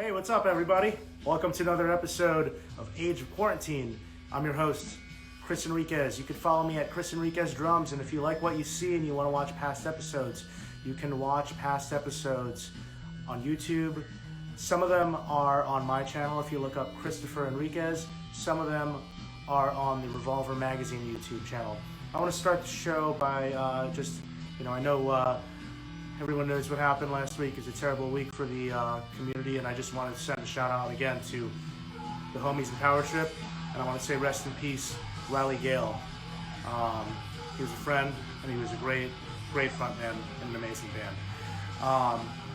Hey, what's up, everybody? Welcome to another episode of Age of Quarantine. I'm your host, Chris Enriquez. You can follow me at Chris Enriquez Drums, and if you like what you see and you want to watch past episodes, you can watch past episodes on YouTube. Some of them are on my channel if you look up Christopher Enriquez. Some of them are on the Revolver Magazine YouTube channel. I want to start the show by I know everyone knows what happened last week. It's a terrible week for the community, and I just wanted to send a shout out again to the homies in Power Trip, and I want to say rest in peace, Riley Gale. He was a friend, and he was a great frontman in an amazing band.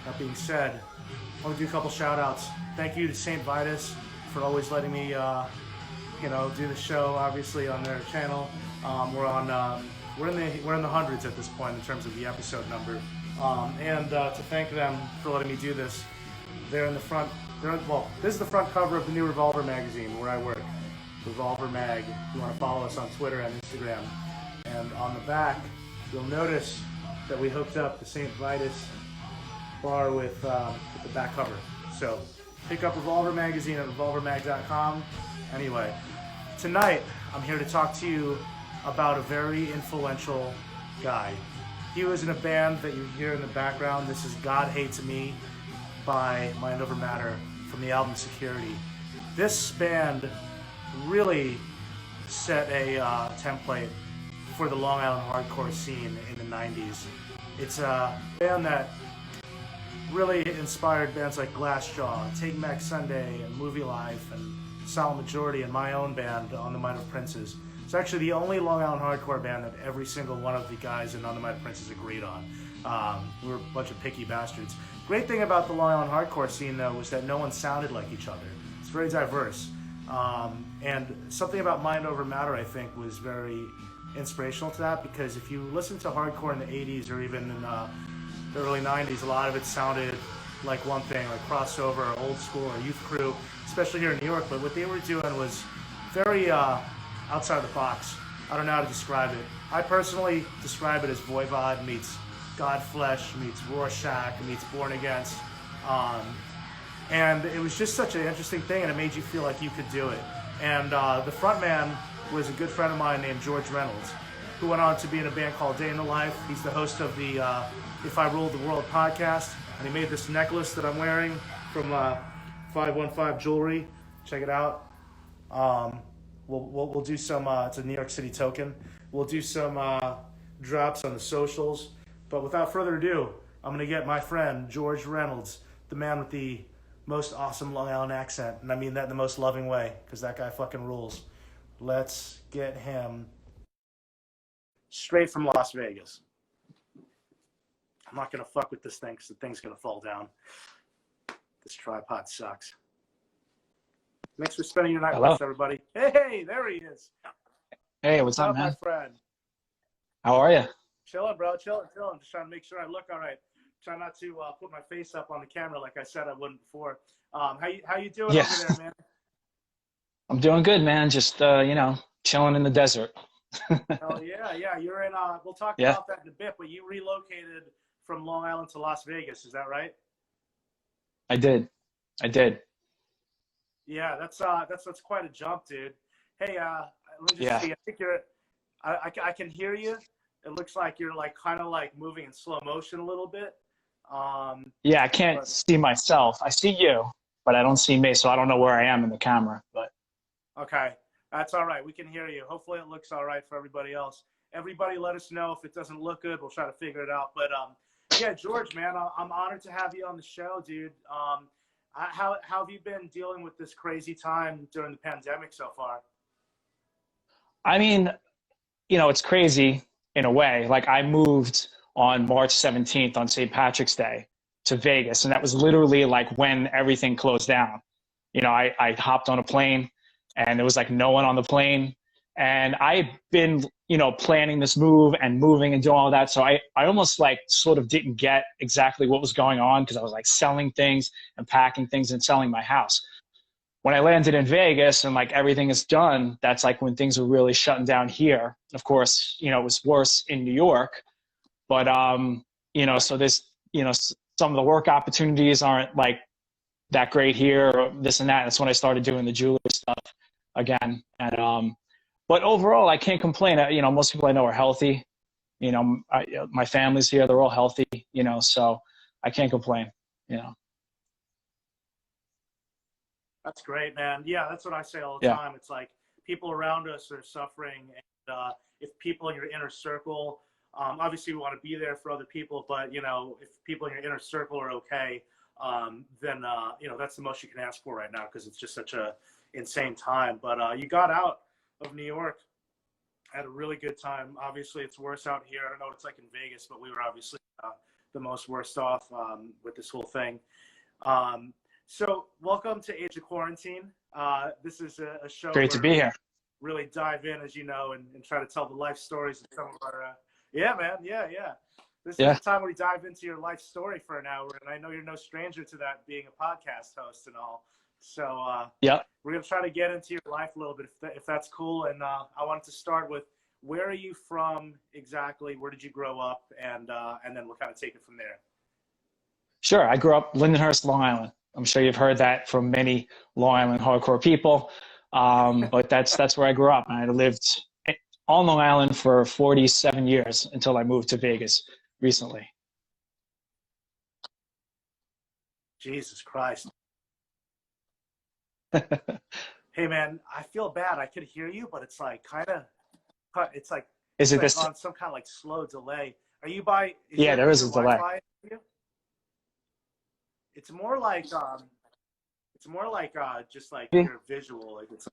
That being said, I want to do a couple shout outs. Thank you to St. Vitus for always letting me do the show, obviously, on their channel. We're in the hundreds at this point in terms of the episode number. And to thank them for letting me do this. They're in the front. This is the front cover of the new Revolver magazine where I work. Revolver Mag. If you want to follow us on Twitter and Instagram. And on the back, you'll notice that we hooked up the St. Vitus bar with the back cover. So pick up Revolver Magazine at revolvermag.com. Anyway, tonight I'm here to talk to you about a very influential guy. He was in a band that you hear in the background. This is God Hates Me by Mind Over Matter from the album Security. This band really set a template for the Long Island hardcore scene in the 90s. It's a band that really inspired bands like Glassjaw, Take Back Sunday, and Movie Life, and Silent Majority, and my own band, On the Might of Princes. It's actually the only Long Island hardcore band that every single one of the guys in On the Might of Princes agreed on. We were a bunch of picky bastards. Great thing about the Long Island hardcore scene, though, was that no one sounded like each other. It's very diverse. And something about Mind Over Matter, I think, was very inspirational to that, because if you listen to hardcore in the 80s or even in the early 90s, a lot of it sounded like one thing, like crossover or old school or youth crew, especially here in New York. But what they were doing was very outside the box. I don't know how to describe it. I personally describe it as Voivod meets Godflesh meets Rorschach meets Born Against. And it was just such an interesting thing, and it made you feel like you could do it. And the frontman was a good friend of mine named George Reynolds, who went on to be in a band called DayinTheLife. He's the host of the If I Ruled the World podcast, and he made this necklace that I'm wearing from 515 Jewelry. Check it out. We'll do some, it's a New York City token. We'll do some drops on the socials. But without further ado, I'm going to get my friend, George Reynolds, the man with the most awesome Long Island accent. And I mean that in the most loving way, because that guy fucking rules. Let's get him straight from Las Vegas. I'm not going to fuck with this thing, because the thing's going to fall down. This tripod sucks. Thanks for spending your night with us, everybody. Hey, there he is. Hey, what's up, man? My friend? How are you? Chilling, bro. Chilling. Just trying to make sure I look all right. Try not to put my face up on the camera like I said I wouldn't before. How you doing over there, man? I'm doing good, man. Just chilling in the desert. Hell yeah. You're in. We'll talk about that in a bit. But you relocated from Long Island to Las Vegas. Is that right? I did. Yeah, that's quite a jump, dude. Hey, let me just see. I think I can hear you. It looks like you're like kind of like moving in slow motion a little bit. Yeah, I can't see myself. I see you, but I don't see me, so I don't know where I am in the camera. But okay, that's all right. We can hear you. Hopefully, it looks all right for everybody else. Everybody, let us know if it doesn't look good. We'll try to figure it out. But yeah, George, man, I'm honored to have you on the show, dude. How have you been dealing with this crazy time during the pandemic so far? I mean, it's crazy in a way. Like, I moved on March 17th on St. Patrick's Day to Vegas, and that was literally like when everything closed down. I hopped on a plane, and there was like no one on the plane, and I've been planning this move and moving and doing all that. So I almost like sort of didn't get exactly what was going on, because I was like selling things and packing things and selling my house. When I landed in Vegas and like everything is done, that's like when things were really shutting down here. Of course, it was worse in New York, but so this, some of the work opportunities aren't like that great here or this and that. That's when I started doing the jewelry stuff again. And but overall, I can't complain. You know, most people I know are healthy. You know, my family's here; they're all healthy. You know, so I can't complain. You know. That's great, man. Yeah, that's what I say all the Yeah. time. It's like people around us are suffering, and if people in your inner circle, obviously we want to be there for other people, but you know, if people in your inner circle are okay, then you know, that's the most you can ask for right now, because it's just such a insane time. But you got out of New York at a really good time. Obviously, it's worse out here. I don't know what it's like in Vegas, but we were obviously the most worst off with this whole thing. So welcome to Age of Quarantine. This is a show Great to be here. Really dive in, as you know, and try to tell the life stories of some of our, yeah, man. Yeah. This is the time where we dive into your life story for an hour. And I know you're no stranger to that, being a podcast host and all. So we're going to try to get into your life a little bit, if that's cool. And I wanted to start with, where are you from exactly? Where did you grow up? And then we'll kind of take it from there. Sure. I grew up Lindenhurst, Long Island. I'm sure you've heard that from many Long Island hardcore people. But that's where I grew up. And I lived on Long Island for 47 years until I moved to Vegas recently. Jesus Christ. Hey, man, I feel bad. I could hear you, but it's like it's like, is it like this? on some kind of like slow delay. Are you by? There is a delay. It's more like just like your visual. Like it's.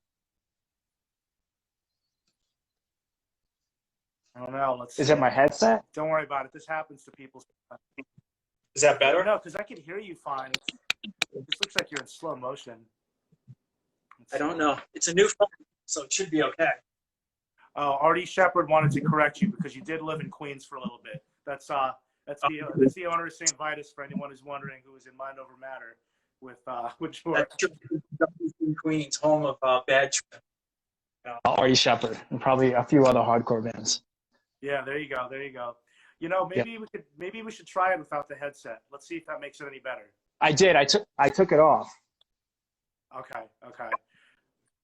I don't know. Let's see. Is it my headset? Don't worry about it. This happens to people. Is that better? No, because I can hear you fine. This looks like you're in slow motion. I don't know. It's a new phone, so it should be okay. Oh, Artie Shepard wanted to correct you because you did live in Queens for a little bit. That's the owner of St. Vitus, for anyone who's wondering, who was in Mind Over Matter with George. In Queens, home of Bad Trip. Artie Shepard and probably a few other hardcore bands. Yeah, there you go. You know, maybe we should try it without the headset. Let's see if that makes it any better. I did. I took it off. Okay.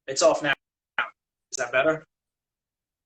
It's off now. Is that better?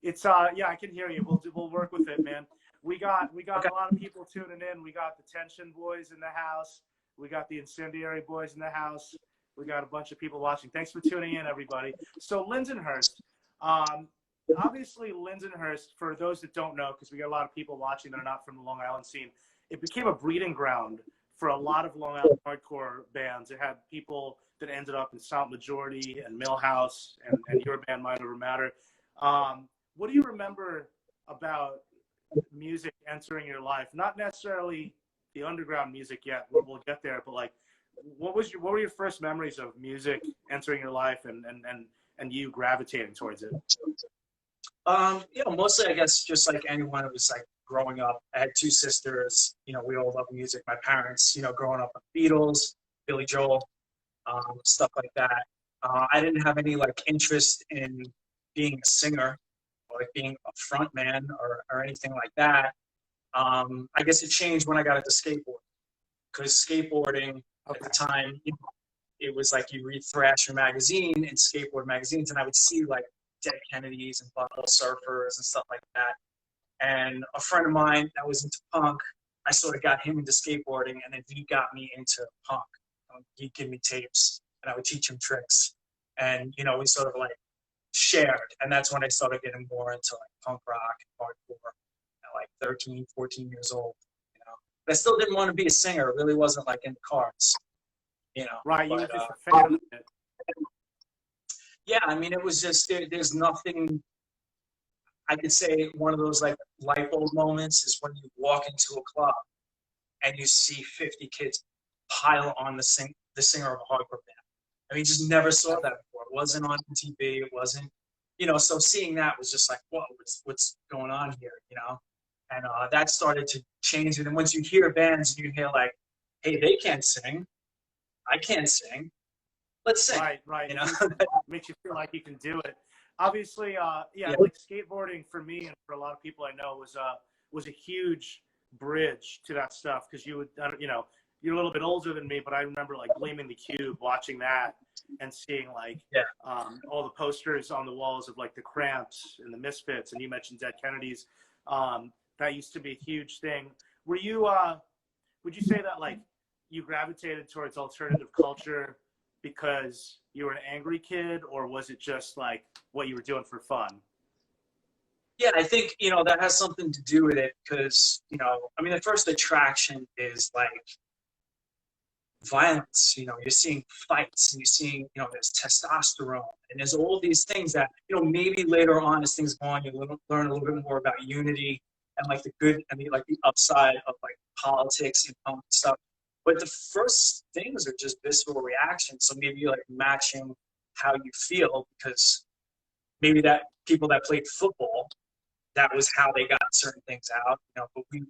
It's yeah, I can hear you. We'll work with it, man. We got Okay. a lot of people tuning in. We got the Tension boys in the house. We got the Incendiary boys in the house. We got a bunch of people watching. Thanks for tuning in, everybody. So Lindenhurst, obviously Lindenhurst, for those that don't know, because we got a lot of people watching that are not from the Long Island scene, it became a breeding ground for a lot of Long Island hardcore bands. It had people that ended up in Silent Majority and Millhouse and your band, Mind Over Matter. What do you remember about music entering your life? Not necessarily the underground music yet. We'll get there, but like, what were your first memories of music entering your life and you gravitating towards it? Mostly I guess just like anyone who was like growing up. I had two sisters. We all love music. My parents, growing up with Beatles, Billy Joel, stuff like that. I didn't have any like interest in being a singer or like being a front man or anything like that. I guess it changed when I got into skateboarding, because skateboarding at the time, it was like you read Thrasher magazine and skateboard magazines, and I would see like Dead Kennedys and Butthole Surfers and stuff like that. And a friend of mine that was into punk, I sort of got him into skateboarding, and then he got me into punk. He'd give me tapes, and I would teach him tricks. And, we sort of like shared. And that's when I started getting more into like punk rock and hardcore at like 13, 14 years old. But I still didn't want to be a singer. It really wasn't like in the cards. Right, you but, were just a fan of it. Yeah, I mean, it was just, there's nothing, I could say one of those like light bulb moments is when you walk into a club and you see 50 kids pile on the singer of a hardcore band. I mean, just never saw that before. It wasn't on TV. It wasn't, so seeing that was just like, whoa, what's going on here, And that started to change. And then once you hear bands and you hear like, hey, they can't sing. I can't sing. Let's sing. Right. Makes you feel like you can do it. Obviously, like skateboarding for me and for a lot of people I know was a huge bridge to that stuff, because you would, you're a little bit older than me, but I remember like Gleaming the Cube, watching that and seeing like all the posters on the walls of like the Cramps and the Misfits, and you mentioned Dead Kennedys. That used to be a huge thing. Were you? Would you say that like you gravitated towards alternative culture because you were an angry kid, or was it just like what you were doing for fun? Yeah, I think, that has something to do with it because, I mean, the first attraction is like violence. You're seeing fights and you're seeing, there's testosterone and there's all these things that, maybe later on as things go on, you learn a little bit more about unity and like the good and the upside of like politics and stuff. But the first things are just visceral reactions. So maybe like matching how you feel because maybe that people that played football, that was how they got certain things out, but me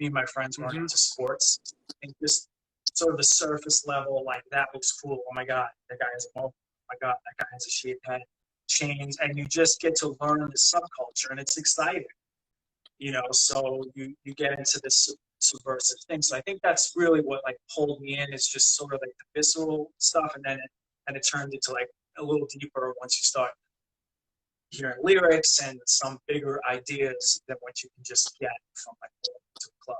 and my friends weren't into sports. And just sort of the surface level, like that looks cool. Oh my God, that guy has a mobile. Oh my God, that guy has a shaved head, chains. And you just get to learn the subculture and it's exciting, so you get into this subversive thing. So I think that's really what like pulled me in is just sort of like the visceral stuff. And then it turned into like a little deeper once you start hearing lyrics and some bigger ideas than what you can just get from like to the club.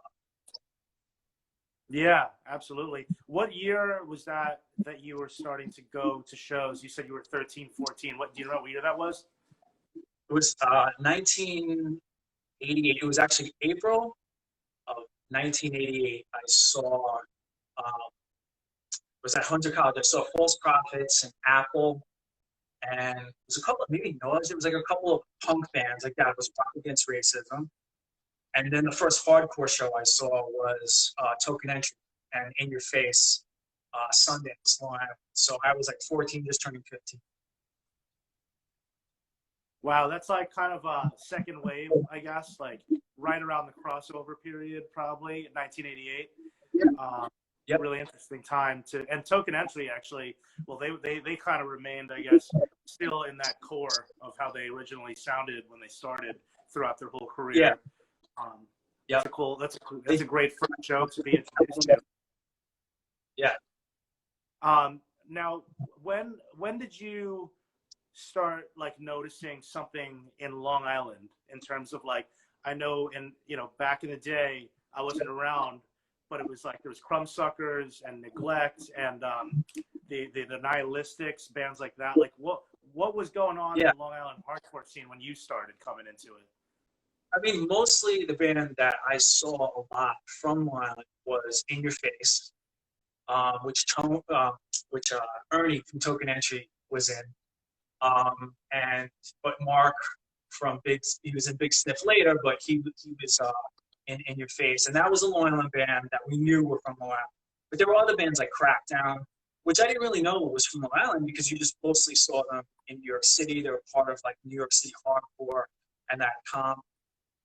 Yeah, absolutely. What year was that you were starting to go to shows? You said you were 13, 14. Do you know what year that was? It was 1988. It was actually April of 1988. I saw, was at Hunter College. I saw False Prophets and Apple. And it was a couple of, maybe Noise, it was like a couple of punk bands like that. It was Rock Against Racism. And then the first hardcore show I saw was Token Entry and In Your Face, Sundance, Long Island. So I was like 14, just turning 15. Wow, that's like kind of a second wave, I guess, like right around the crossover period, probably, 1988. Yep. Really interesting time and Token Entry actually, well, they kind of remained, I guess, still in that core of how they originally sounded when they started throughout their whole career. Yeah. That's a great first show to be introduced to. Yeah. Now, when did you start like noticing something in Long Island in terms of like, I know back in the day I wasn't around, but it was like there was Crumbsuckers and Neglect and the Nihilistics, bands like that. Like what was going on in the Long Island hardcore scene when you started coming into it? I mean, mostly the band that I saw a lot from Long Island was In Your Face, which Ernie from Token Entry was in, but Mark from he was in Big Sniff later, but he was in Your Face, and that was a Long Island band that we knew were from Long Island. But there were other bands like Crackdown, which I didn't really know was from Long Island because you just mostly saw them in New York City. They were part of like New York City hardcore and that comp.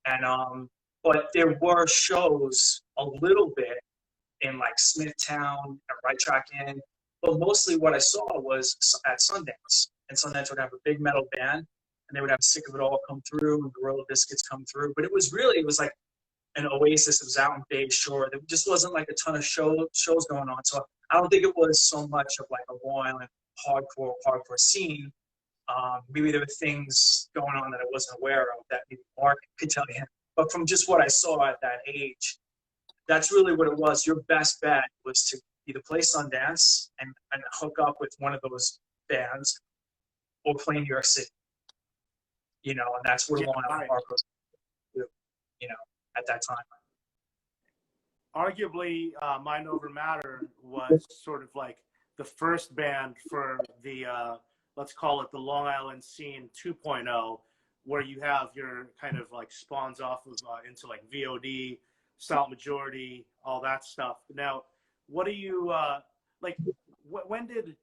And but there were shows a little bit in like Smithtown and Right Track Inn, but mostly what I saw was at Sundance. And Sundance would have a big metal band, and they would have Sick of It All come through and Gorilla Biscuits come through. But it was like an oasis. It was out in Bay Shore. There just wasn't like a ton of shows going on. So I don't think it was so much of like a Long Island hardcore scene. Maybe there were things going on that I wasn't aware of that maybe Mark could tell you. But from just what I saw at that age, that's really what it was. Your best bet was to either play Sundance and hook up with one of those bands or play New York City. And that's where Long Island hardcore was, at that time. Arguably, Mind Over Matter was sort of like the first band for the let's call it the Long Island scene 2.0, where you have your kind of like spawns off of into like VOD, Silent Majority, all that stuff. Now, what do you like? When did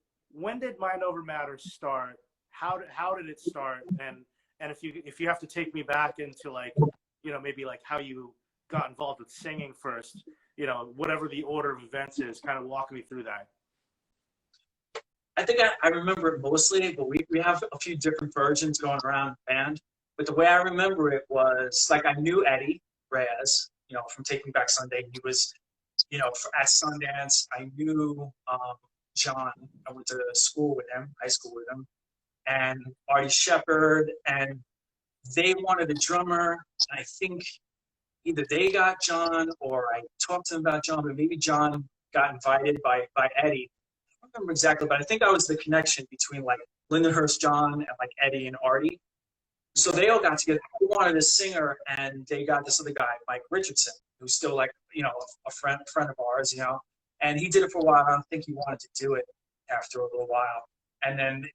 Mind Over Matter start? How did it start? And if you have to take me back into like maybe like how you got involved with singing first, whatever the order of events is, kind of walk me through that. I think I remember it mostly, but we have a few different versions going around the band. But the way I remember it was like I knew Eddie Reyes, from Taking Back Sunday. at Sundance, I knew John. I went to school with him, high school with him, and Artie Shepherd, and they wanted a drummer. And I think either they got John or I talked to them about John, but maybe John got invited by Eddie. I don't remember exactly, but I think I was the connection between like Lindenhurst John and like Eddie and Artie. So they all got together. They wanted a singer, and they got this other guy, Mike Richardson, who's still like, a friend of ours, and he did it for a while. I don't think he wanted to do it after a little while. And then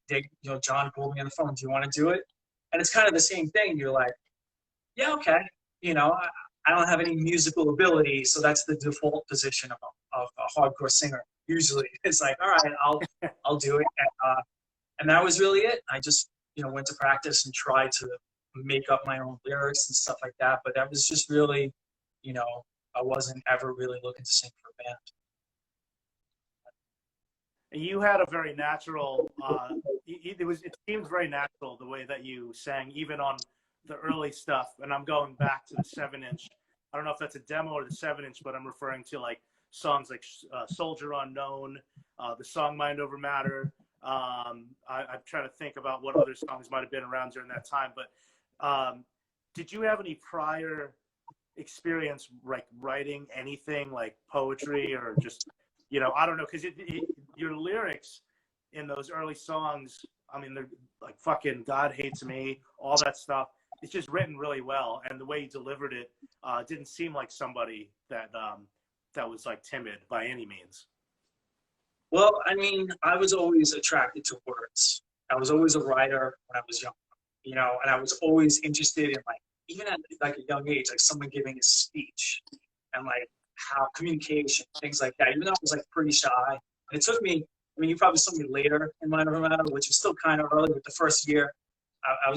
John called me on the phone, do you want to do it? And it's kind of the same thing. You're like, yeah, okay. I don't have any musical ability, so that's the default position of a hardcore singer. Usually it's like, all right, I'll do it. And that was really it. I just, went to practice and tried to make up my own lyrics and stuff like that. But that was just really, I wasn't ever really looking to sing for a band. You had a very natural, it seemed very natural the way that you sang, even on the early stuff. And I'm going back to the 7-inch. I don't know if that's a demo or the 7-inch, but I'm referring to like songs like Soldier Unknown, the song Mind Over Matter. I'm trying to think about what other songs might have been around during that time, but did you have any prior experience like writing anything like poetry or just, I don't know, because your lyrics in those early songs, I mean, they're like fucking God Hates Me, all that stuff. It's just written really well, and the way you delivered it didn't seem like somebody that was like timid by any means. Well, I mean, I was always attracted to words. I was always a writer when I was young, and I was always interested in like, even at like a young age, like someone giving a speech and like how communication, things like that. Even though I was like pretty shy, and it took me. I mean, you probably saw me later in Mind Over Matter, which was still kind of early. But the first year, I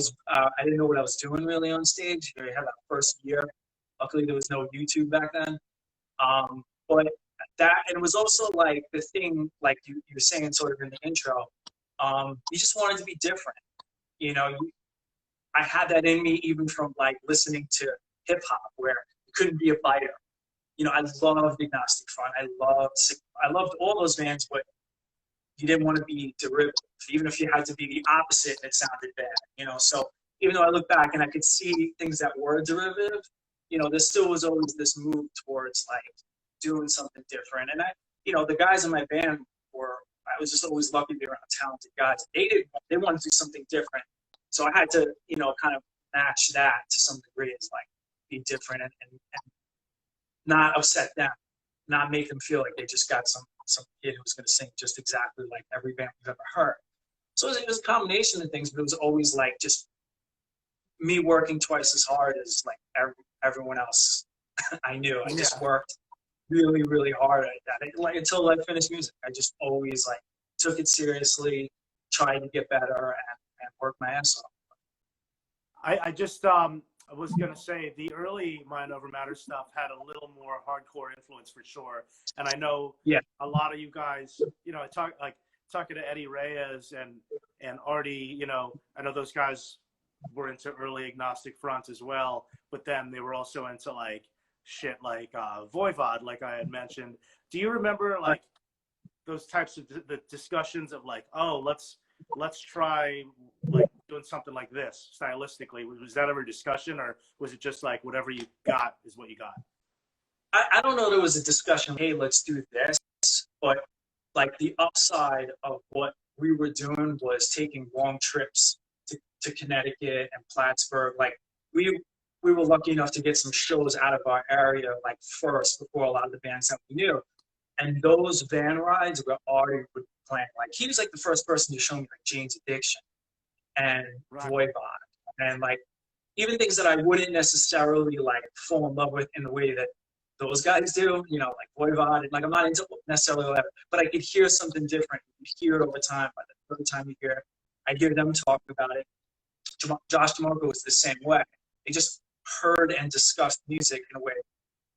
didn't know what I was doing really on stage. I had that first year. Luckily, there was no YouTube back then. But that, and it was also like the thing, like you were saying sort of in the intro, you just wanted to be different. I had that in me even from like listening to hip hop, where you couldn't be a biter. I loved Agnostic Front. I loved all those bands, but you didn't want to be derivative. Even if you had to be the opposite, it sounded bad. So even though I look back and I could see things that were derivative, there still was always this move towards like doing something different. And the guys in my band I was just always lucky to be around talented guys. They wanted to do something different. So I had to, kind of match that to some degree. It's like be different and not upset them, not make them feel like they just got some kid who's going to sing just exactly like every band we've ever heard. So it was a combination of things, but it was always like just me working twice as hard as like everyone else I knew. I just worked really, really hard at that. Like until I finished music, I just always like took it seriously, tried to get better, and worked my ass off. I just I was gonna say the early Mind Over Matter stuff had a little more hardcore influence for sure, and I know a lot of you guys, talking to Eddie Reyes and Artie, I know those guys were into early Agnostic Front as well, but then they were also into like shit like Voivod, like I had mentioned. Do you remember like those types of the discussions of like, oh, let's try like doing something like this stylistically? Was that ever a discussion, or was it just like whatever you got is what you got? I don't know. There was a discussion. Hey, let's do this, but like the upside of what we were doing was taking long trips to Connecticut and Plattsburgh. Like we were lucky enough to get some shows out of our area like first before a lot of the bands that we knew. And those van rides where Artie would be playing, like he was like the first person to show me like Jane's Addiction and Voivod, and like even things that I wouldn't necessarily like fall in love with in the way that those guys do, like Voivod, and like I'm not into necessarily all that, but I could hear something different. You hear it over time. By the third time you hear it, I hear them talk about it. Josh DeMarco was the same way. They just heard and discussed music in a way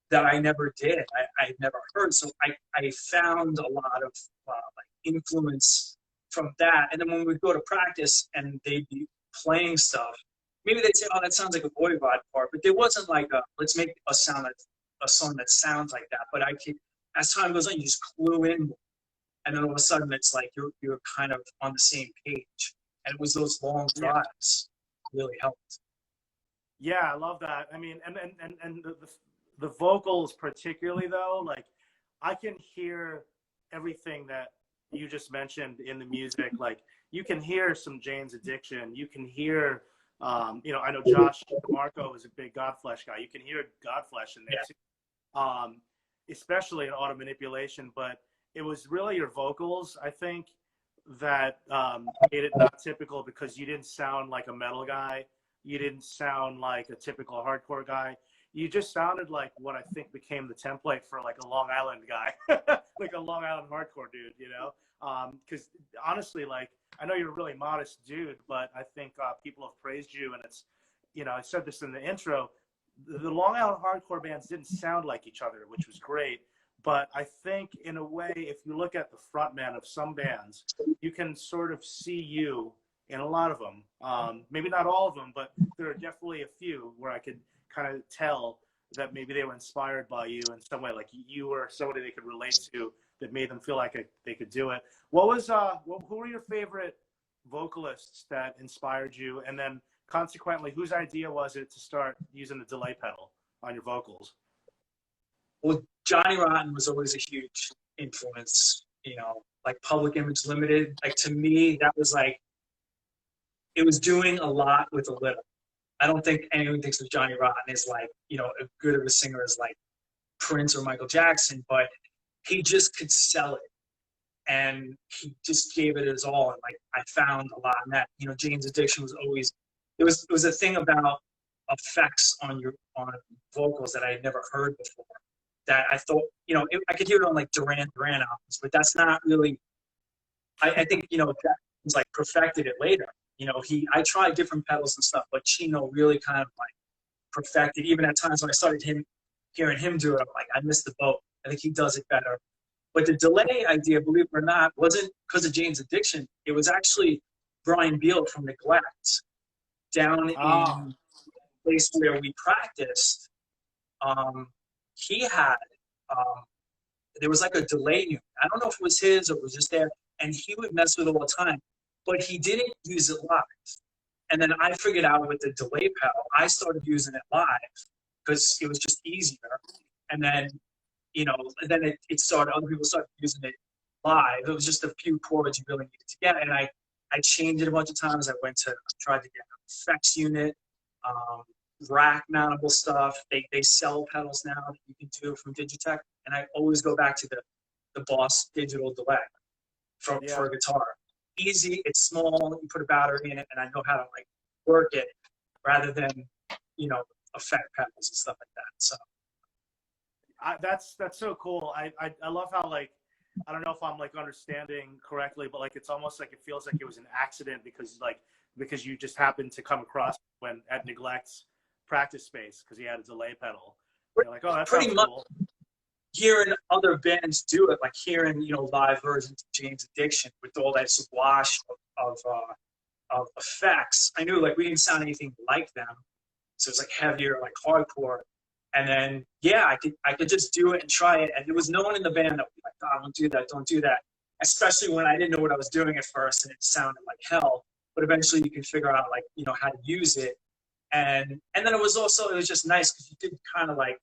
that I never did. I never heard. So I found a lot of like influence from that. And then when we go to practice and they'd be playing stuff, maybe they'd say, oh, that sounds like a Voivod part, but there wasn't like let's make a song that sounds like that. But as time goes on, you just clue in more. And then all of a sudden it's like you're kind of on the same page. And it was those long drives really helped. Yeah, I love that. I mean, and the vocals particularly though, like I can hear everything that you just mentioned in the music. Like you can hear some Jane's Addiction. You can hear, you know, I know Josh Marco is a big Godflesh guy. You can hear Godflesh in there too, especially in Auto Manipulation. But it was really your vocals, I think, that made it not typical, because you didn't sound like a metal guy. You didn't sound like a typical hardcore guy. You just sounded like what I think became the template for like a Long Island guy, like a Long Island hardcore dude, you know? Because honestly, like, I know you're a really modest dude, but I think people have praised you, and it's, you know, I said this in the intro, the Long Island hardcore bands didn't sound like each other, which was great. But I think in a way, if you look at the frontman of some bands, you can sort of see you in a lot of them. Maybe not all of them, but there are definitely a few where I could kind of tell that maybe they were inspired by you in some way, like you were somebody they could relate to that made them feel like they could do it. What was who were your favorite vocalists that inspired you, and then consequently, whose idea was it to start using the delay pedal on your vocals? Well, Johnny Rotten was always a huge influence, you know, like Public Image Limited. Like to me, that was like, it was doing a lot with a little. I don't think anyone thinks of Johnny Rotten as like, you know, as good of a singer as like Prince or Michael Jackson, but he just could sell it. And he just gave it his all. And like, I found a lot in that, you know, Jane's Addiction was always, it was a thing about effects on vocals that I had never heard before. That I thought, you know, I could hear it on like Duran Duran albums, but that's not really, I think, you know, that was like perfected it later. You know, I tried different pedals and stuff, but Chino really kind of like perfected, even at times when I started hearing him do it, I'm like, I missed the boat. I think he does it better. But the delay idea, believe it or not, wasn't because of Jane's Addiction. It was actually Brian Beal from Neglect down in the place where we practiced. He had, there was like a delay unit. I don't know if it was his or it was just there, and he would mess with it all the time, but he didn't use it live. And then I figured out with the delay pedal, I started using it live because it was just easier. And then, you know, then it started, other people started using it live. It was just a few chords you really needed to get. And I changed it a bunch of times. I tried to get an effects unit, rack mountable stuff. They sell pedals now that you can do from Digitech, and I always go back to the Boss digital delay for a guitar. Easy, it's small, you put a battery in it, and I know how to like work it rather than, you know, effect pedals and stuff like that. So that's so cool. I love how, like, I don't know if I'm like understanding correctly, but like it's almost like it feels like it was an accident because you just happened to come across when at Neglect's practice space because he had a delay pedal. You're like, oh, that's pretty much cool. Hearing other bands do it, like hearing, you know, live versions of Jane's Addiction with all that swash of effects, I knew like we didn't sound anything like them, so it's like heavier, like hardcore. And then I could just do it and try it, and there was no one in the band that would be like, oh, don't do that. Especially when I didn't know what I was doing at first, and it sounded like hell. But eventually, you can figure out like, you know, how to use it. And then it was just nice because you did kind of like,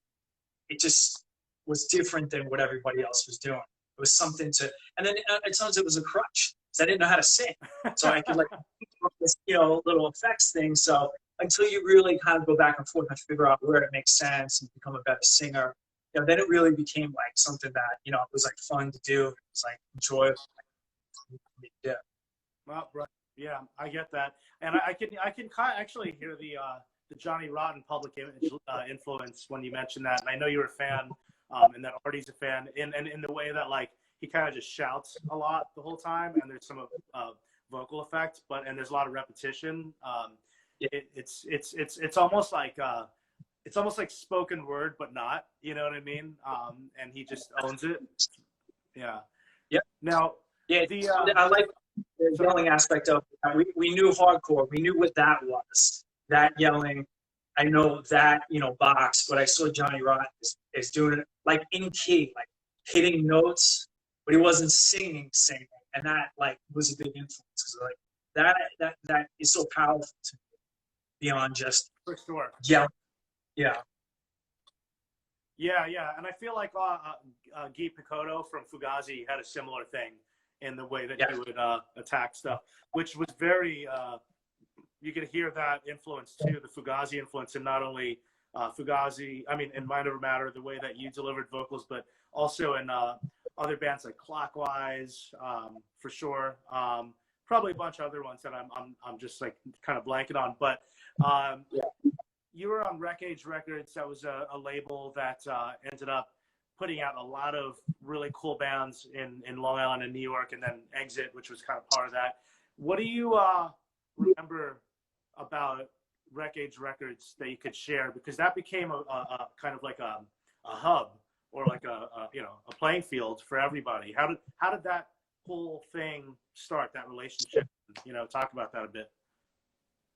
it just was different than what everybody else was doing. It was something to, and then at times it was a crutch because I didn't know how to sing. So I could like, this, you know, little effects thing. So until you really kind of go back and forth and figure out where it makes sense and become a better singer, you know, then it really became like something that, you know, it was like fun to do. It was like enjoyable. Yeah. Well, right. Yeah, I get that, and I can kind of actually hear the Johnny Rotten Public Image influence when you mention that, and I know you're a fan, and that Artie's a fan, and in the way that like he kind of just shouts a lot the whole time, and there's some vocal effect, and there's a lot of repetition. It's almost like spoken word, but not. You know what I mean? And he just owns it. Yeah. Yeah. Now. Yeah. I like the yelling aspect of it. We knew hardcore. We knew what that was. That yelling. I know that, you know, box. But I saw Johnny Rotten is doing it like in key, like hitting notes, but he wasn't singing, and that like was a big influence because like that is so powerful to me beyond just For sure. yelling. Yeah. Yeah, yeah, and I feel like Guy Picotto from Fugazi had a similar thing in the way that he would attack stuff, which was very. You could hear that influence too, the Fugazi influence, and not only Fugazi. I mean, in Mind Over Matter, the way that you delivered vocals, but also in other bands like Clockwise, for sure. Probably a bunch of other ones that I'm just like kind of blanking on, but. You were on Wreckage Records. That was a label that ended up putting out a lot of really cool bands in Long Island and New York, and then Exit, which was kind of part of that. What do you remember about Wreckage Records that you could share? Because that became a kind of like a hub or like a playing field for everybody. How did that whole thing start? That relationship? Talk about that a bit.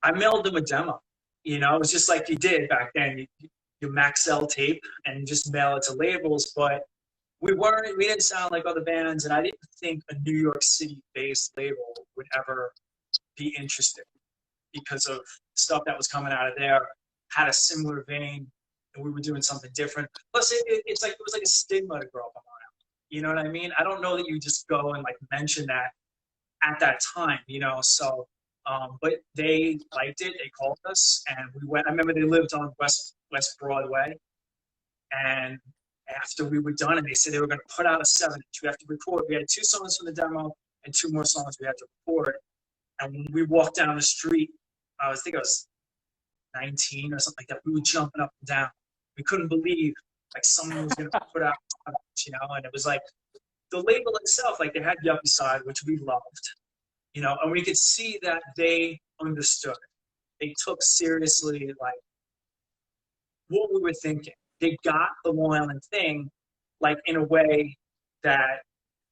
I mailed them a demo. It was just like you did back then. You Maxell tape and just mail it to labels. But we didn't sound like other bands, and I didn't think a New York City-based label would ever be interested because of stuff that was coming out of there had a similar vein, and we were doing something different. Plus, it was like a stigma to grow up on. You know what I mean? I don't know that you just go and like mention that at that time. So. But they liked it. They called us, and we went. I remember they lived on West Broadway, and after we were done, and they said they were going to put out a 7-inch. We have to record. We had 2 songs from the demo and 2 more songs we had to record. And when we walked down the street, I think I was 19 or something like that. We were jumping up and down. We couldn't believe like someone was going to put out, And it was like the label itself. Like they had Yuppie Side, which we loved. And we could see that they understood. They took seriously, like, what we were thinking. They got the Long Island thing, like, in a way that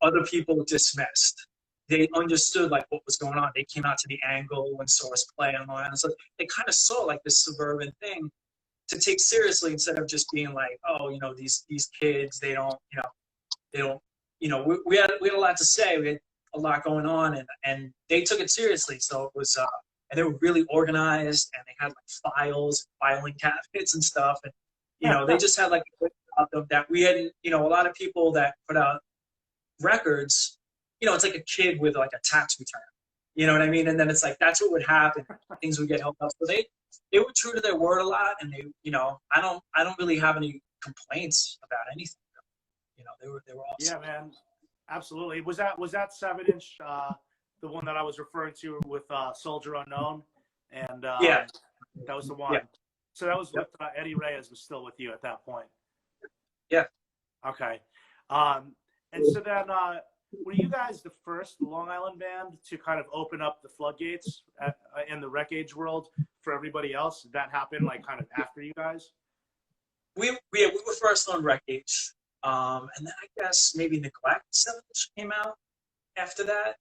other people dismissed. They understood, like, what was going on. They came out to the Angle and saw us play on Long Island. So they kind of saw, like, this suburban thing to take seriously instead of just being like, oh, these kids, they don't, we had a lot to say. We had a lot going on, and they took it seriously. So it was, and they were really organized, and they had like filing cabinets and stuff, and they just had like that we hadn't. A lot of people that put out records, it's like a kid with like a tax return. You know what I mean? And then it's like that's what would happen. Things would get held up. So they were true to their word a lot, and they, I don't really have any complaints about anything. They were awesome. Yeah, man. Absolutely. Was that 7-inch the one that I was referring to with Soldier Unknown? And yeah, that was the one. Yeah. So that was with Eddie Reyes was still with you at that point. Yeah. Okay. And so then were you guys the first Long Island band to kind of open up the floodgates in the Wreckage world for everybody else? Did that happen like kind of after you guys? We were first on Wreckage. And then I guess maybe Neglect 7-inch came out after that.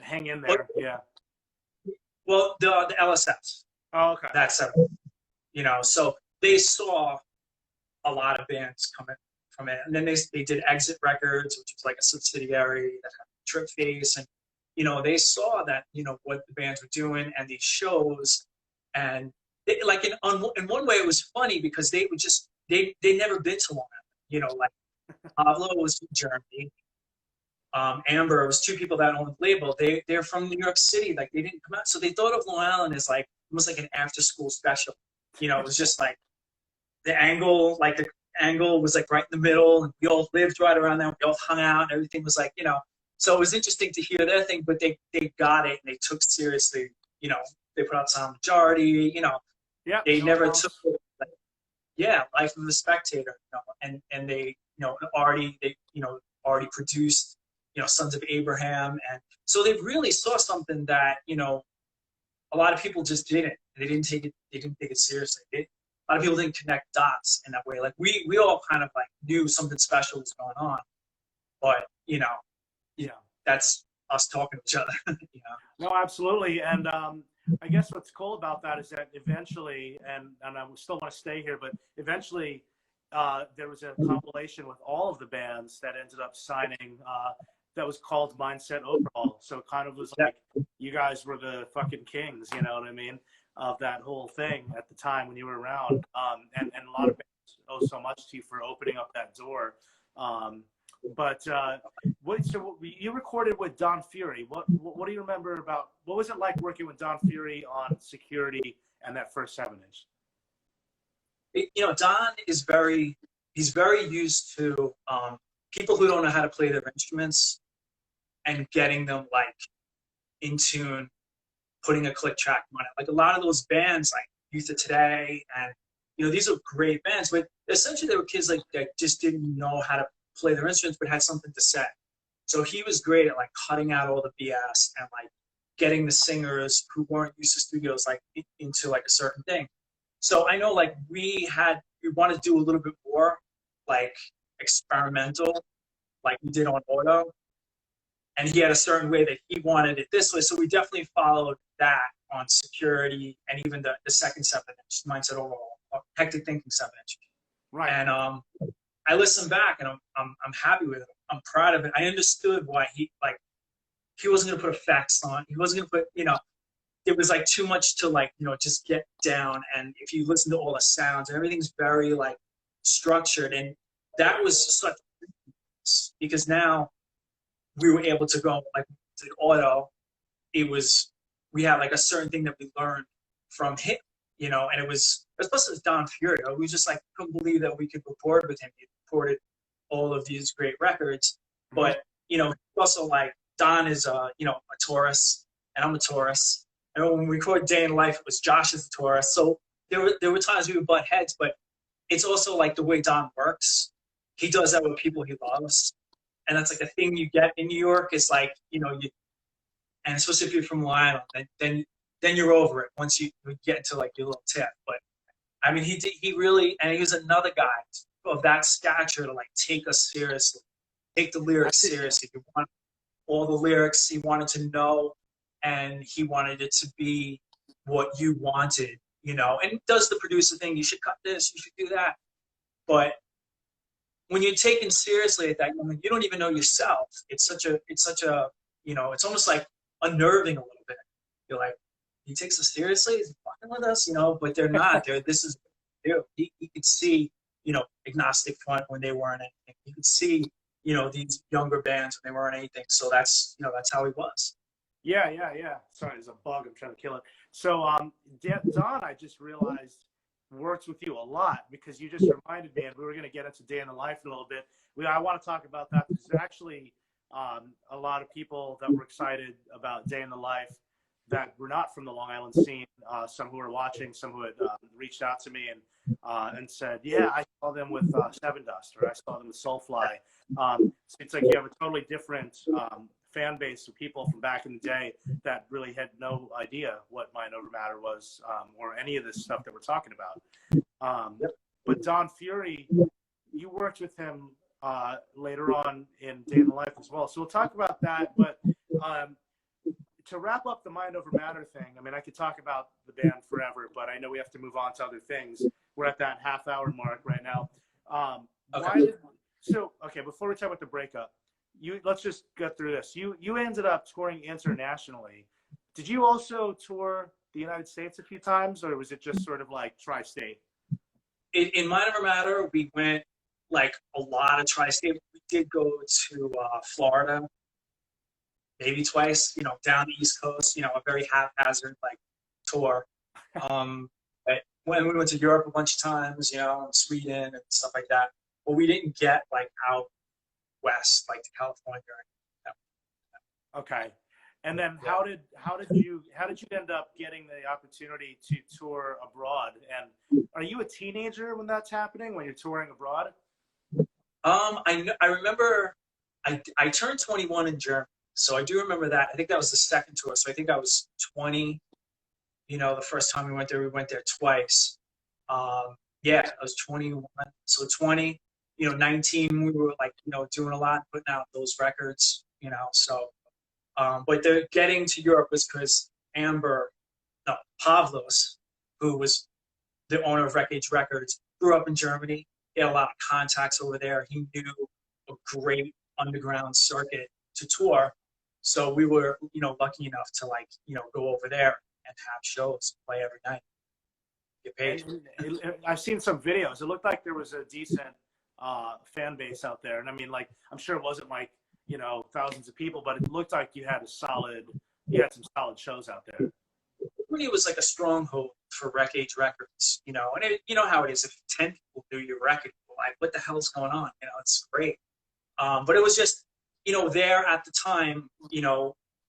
Hang in there, yeah. Well, the LSS. Oh, okay. That's 7. So they saw a lot of bands coming from it, and then they did Exit Records, which was like a subsidiary that had Trip Face, and they saw that what the bands were doing and these shows, and they, like in one way it was funny because they would just they never been to Long Island. Like Pablo was from Germany. Amber was 2 people that owned the label. They're from New York City. Like they didn't come out. So they thought of Long Island as like almost like an after school special. It was just like the Angle was like right in the middle, and we all lived right around there. We all hung out, and everything was like, So it was interesting to hear their thing, but they got it and they took seriously. They put out Sound Majority. Yeah. They never took it. Yeah, Life of the Spectator, and they, already produced, Sons of Abraham, and so they really saw something that, a lot of people just didn't. They didn't take it seriously. A lot of people didn't connect dots in that way. Like we all kind of like knew something special was going on, but that's us talking to each other. No, absolutely, and I guess what's cool about that is that eventually, and I still want to stay here, but eventually there was a compilation with all of the bands that ended up signing that was called Mindset Overall. So it kind of was like you guys were the fucking kings, you know what I mean, of that whole thing at the time when you were around. And a lot of bands owe so much to you for opening up that door. So you recorded with Don Fury. What do you remember about, what was it like working with Don Fury on Security and that first 7-inch? You know, Don is he's very used to people who don't know how to play their instruments and getting them like in tune, putting a click track on it. Like a lot of those bands like Youth of Today, and you know, these are great bands, but essentially they were kids like that just didn't know how to play their instruments but had something to say. So he was great at like cutting out all the BS and like getting the singers who weren't used to studios like into like a certain thing. So I know like we wanted to do a little bit more like experimental, like we did on Auto. And he had a certain way that he wanted it this way. So we definitely followed that on Security and even the second 7-inch, Mindset Overall, Hectic Thinking 7-inch. Right. And I listened back and I'm happy with it. I'm proud of it. I understood why he wasn't gonna put effects on. He wasn't gonna put, you know, it was like too much to like, you know, just get down. And if you listen to all the sounds, everything's very like structured. And that was such, because now we were able to go like the Auto. We had like a certain thing that we learned from him, you know, and especially with Don Fury. We just like couldn't believe that we could record with him. He recorded all of these great records, but you know, also like Don is you know, a Taurus and I'm a Taurus. And when we recorded DayinTheLife, it was Josh is a Taurus. So there were times we would butt heads, but it's also like the way Don works. He does that with people he loves. And that's like a thing you get in New York is like, you know, and especially if you're from Long Island, then you're over it once you get into like your little tip. But I mean, he really, and he was another guy of that stature to like take us seriously, take the lyrics seriously. He wanted all the lyrics, he wanted to know, and he wanted it to be what you wanted, you know, and does the producer thing. You should cut this, you should do that. But when you're taken seriously at that moment, you don't even know yourself. It's such a, you know, it's almost like unnerving a little bit. You're like, he takes us seriously? Is he fucking with us? You know, but they're not. This is what they do. He could see, you know, Agnostic Front when they weren't anything. He could see, you know, these younger bands when they weren't anything. So that's, you know, that's how he was. Yeah. Sorry, there's a bug. I'm trying to kill it. So Don, I just realized, works with you a lot, because you just reminded me, and we were going to get into DayinTheLife in a little bit. I want to talk about that, because there's actually a lot of people that were excited about DayinTheLife that were not from the Long Island scene. Some who were watching, some who had reached out to me and said, yeah, I saw them with Seven Dust, or I saw them with Soulfly. So it's like you have a totally different fan base of people from back in the day that really had no idea what Mind Over Matter was, or any of this stuff that we're talking about. But Don Fury, you worked with him later on in DayinTheLife as well. So we'll talk about that. But to wrap up the Mind Over Matter thing, I mean, I could talk about the band forever, but I know we have to move on to other things. We're at that half-hour mark right now. Before we talk about the breakup, let's just get through this. You ended up touring internationally. Did you also tour the United States a few times, or was it just sort of like tri-state? In Mind Over Matter, we went like a lot of tri-state. We did go to Florida, maybe twice, you know, down the East Coast, you know, a very haphazard like tour. But when we went to Europe a bunch of times, you know, and Sweden and stuff like that, but we didn't get like out west, like to California. Okay. And then how did you end up getting the opportunity to tour abroad? And are you a teenager when that's happening, when you're touring abroad? I remember I turned 21 in Germany, so I do remember that. I think that was the second tour, so I think I was 20. You know, the first time we went there twice. Yeah, I was 21, so 20. You know, 19, we were like, you know, doing a lot, putting out those records, you know, so, but they're getting to Europe was because Pavlos, who was the owner of Wreckage Records, grew up in Germany, He had a lot of contacts over there. He knew a great underground circuit to tour. So we were, lucky enough to go over there and have shows, play every night, get paid. And I've seen some videos. It looked like there was a decent fan base out there. And I mean, I'm sure it wasn't thousands of people, but it looked like you had some solid shows out there. It was like a stronghold for Rec Age Records, and you know how it is. If 10 people do your record, like, what the hell's going on? It's great. But it was just, there at the time,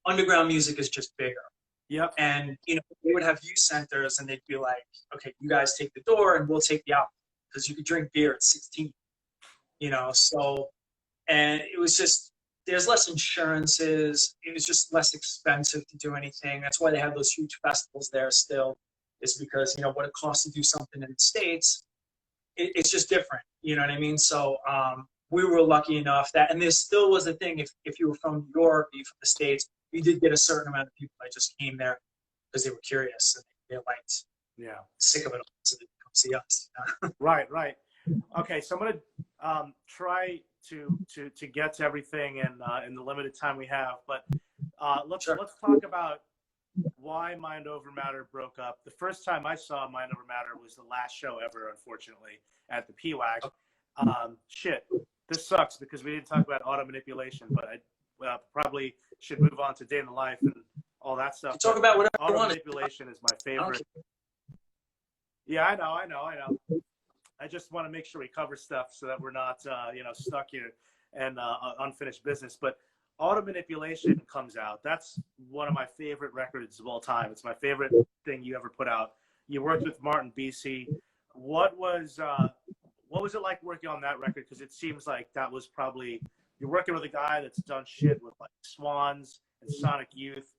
underground music is just bigger. Yep. And, they would have youth centers and they'd be like, okay, you guys take the door and we'll take the album, because you could drink beer at 16, so, and it was just, there's less insurances. It was just less expensive to do anything. That's why they have those huge festivals there still, is because, what it costs to do something in the States, it's just different. You know what I mean? So we were lucky enough that, and there still was a thing, if you were from New York, you from the States, you did get a certain amount of people that just came there because they were curious and they liked, sick of it all, so they come see us. Right. Okay, so I'm gonna try to get to everything in the limited time we have, but let's talk about why Mind Over Matter broke up. The first time I saw Mind Over Matter was the last show ever, unfortunately, at the PWAG. Shit, this sucks because we didn't talk about auto manipulation, but I probably should move on to DayinTheLife and all that stuff. Talk about whatever you auto want. manipulation is my favorite. Yeah, I know. I just want to make sure we cover stuff so that we're not, stuck here and unfinished business. But Auto Manipulation comes out. That's one of my favorite records of all time. It's my favorite thing you ever put out. You worked with Martin BC. What was it like working on that record? Because it seems like that was probably, you're working with a guy that's done shit with like Swans and Sonic Youth.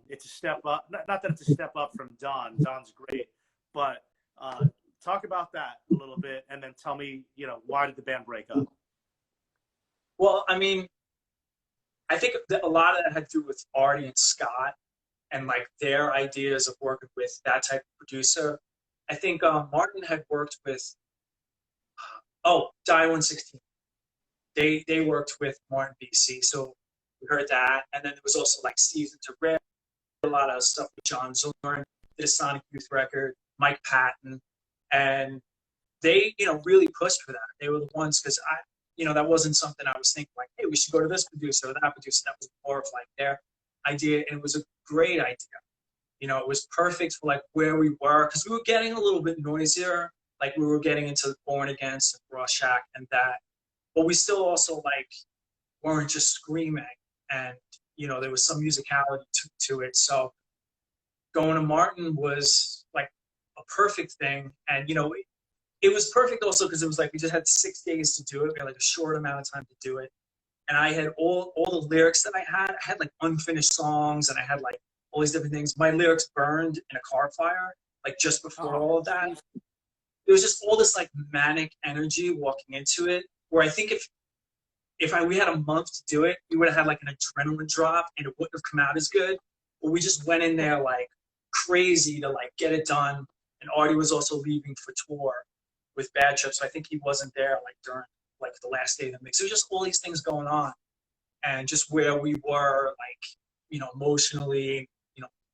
It's a step up. Not that it's a step up from Don. Don's great, but talk about that a little bit, and then tell me, why did the band break up? Well, I mean, I think that a lot of that had to do with Artie and Scott and like their ideas of working with that type of producer. I think Martin had worked with, Die 116. They worked with Martin BC, so we heard that. And then there was also like Season to Rip, a lot of stuff with John Zorn, did a Sonic Youth record, Mike Patton. And they, really pushed for that. They were the ones, because that wasn't something I was thinking like, hey, we should go to this producer or that producer. That was more of like their idea, and it was a great idea. It was perfect for like where we were, because we were getting a little bit noisier. Like we were getting into Born Against and Rorschach and that, but we still also like weren't just screaming, and there was some musicality to it. So going to Martin was like a perfect thing. And it was perfect also because it was like we just had 6 days to do it. We had like a short amount of time to do it, and I had all the lyrics that I had like unfinished songs, and I had like all these different things. My lyrics burned in a car fire like just before all of that. It was just all this like manic energy walking into it, where I think if we had a month to do it, we would have had like an adrenaline drop and it wouldn't have come out as good. But we just went in there like crazy to like get it done. And Artie was also leaving for tour with Bad Trip, so I think he wasn't there like during like the last day of the mix. There was just all these things going on, and just where we were like, emotionally,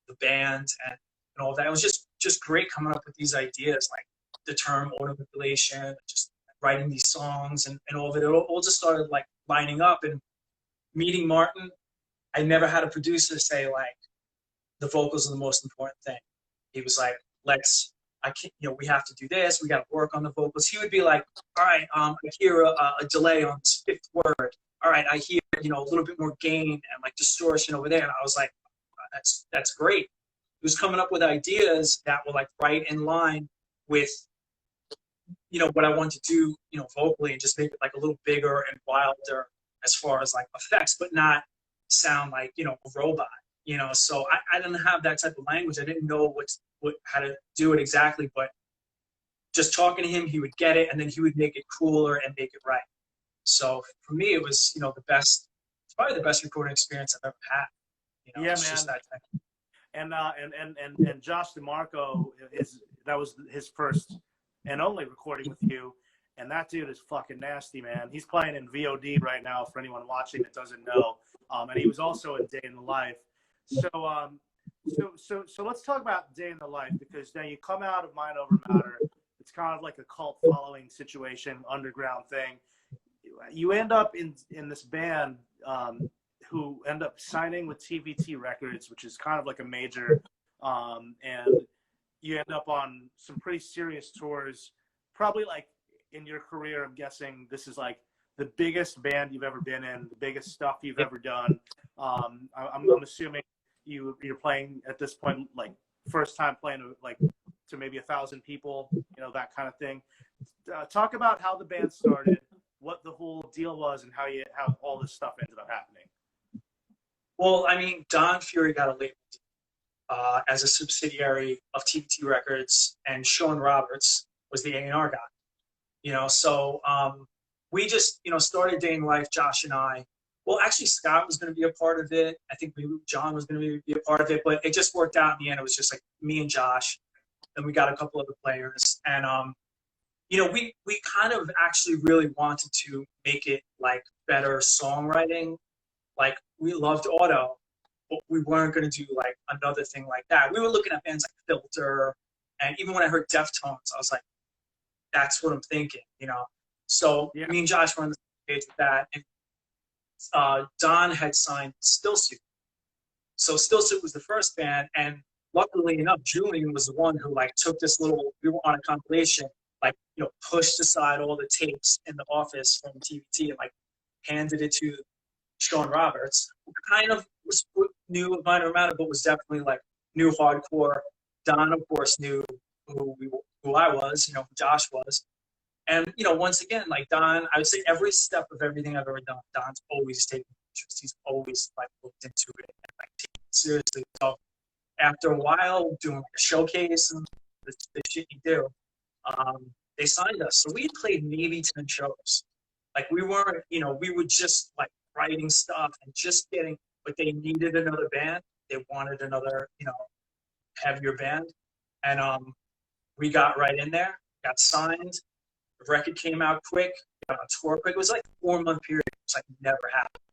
the band and all that. It was just great coming up with these ideas, like the term auto manipulation, just writing these songs and all of it. It all just started like lining up. And meeting Martin, I never had a producer say like the vocals are the most important thing. He was like, we have to do this. We got to work on the vocals. He would be like, all right, I hear a delay on this fifth word. All right, I hear, a little bit more gain and like distortion over there. And I was like, that's great. He was coming up with ideas that were like right in line with, what I wanted to do, vocally, and just make it like a little bigger and wilder as far as like effects, but not sound like, a robot, So I didn't have that type of language. I didn't know how to do it exactly, but just talking to him, he would get it, and then he would make it cooler and make it right. So for me, it was, the best. It's probably the best recording experience I've ever had. Yeah, it's man. Just that type. And Josh DeMarco that was his first and only recording with you. and that dude is fucking nasty, man. He's playing in VOD right now for anyone watching that doesn't know. And he was also in Day in the Life. So let's talk about Day in the Life, because now you come out of Mind Over Matter. It's kind of like a cult following situation, underground thing. You end up in this band who end up signing with TVT Records, which is kind of like a major, and you end up on some pretty serious tours. Probably like in your career, I'm guessing this is like the biggest band you've ever been in, the biggest stuff you've ever done. I'm assuming you're playing at this point, like first time playing like to maybe 1,000 people, that kind of thing. Talk about how the band started, what the whole deal was, and how all this stuff ended up happening. Well, I mean, Don Fury got a label as a subsidiary of TVT Records, and Sean Roberts was the A&R guy. So we just, started DayinTheLife, Josh and I. Well, actually, Scott was going to be a part of it. I think maybe John was going to be a part of it, but it just worked out in the end. It was just like me and Josh, and we got a couple other players. And, we kind of actually really wanted to make it like better songwriting. Like, we loved auto, but we weren't going to do like another thing like that. We were looking at bands like Filter, and even when I heard Deftones, I was like, that's what I'm thinking, So Yeah. me and Josh were on the same page with that. And Don had signed Stillsuit. So Stillsuit was the first band, and luckily enough, Julian was the one who like took this we were on a compilation, like, pushed aside all the tapes in the office from TVT and like handed it to Sean Roberts, who kind of was new of Mind Over Matter, but was definitely like new hardcore. Don, of course, knew who I was, who Josh was. And, once again, like Don, I would say every step of everything I've ever done, Don's always taken interest. He's always like looked into it and like taken it seriously. So after a while, doing like a showcase and the shit you do, they signed us. So we had played maybe 10 shows. Like we weren't, we were just like writing stuff and just getting, but they needed another band. They wanted another, heavier band. And we got right in there, got signed. The record came out quick, got on tour quick. It was like a 4-month period. It was like never happened.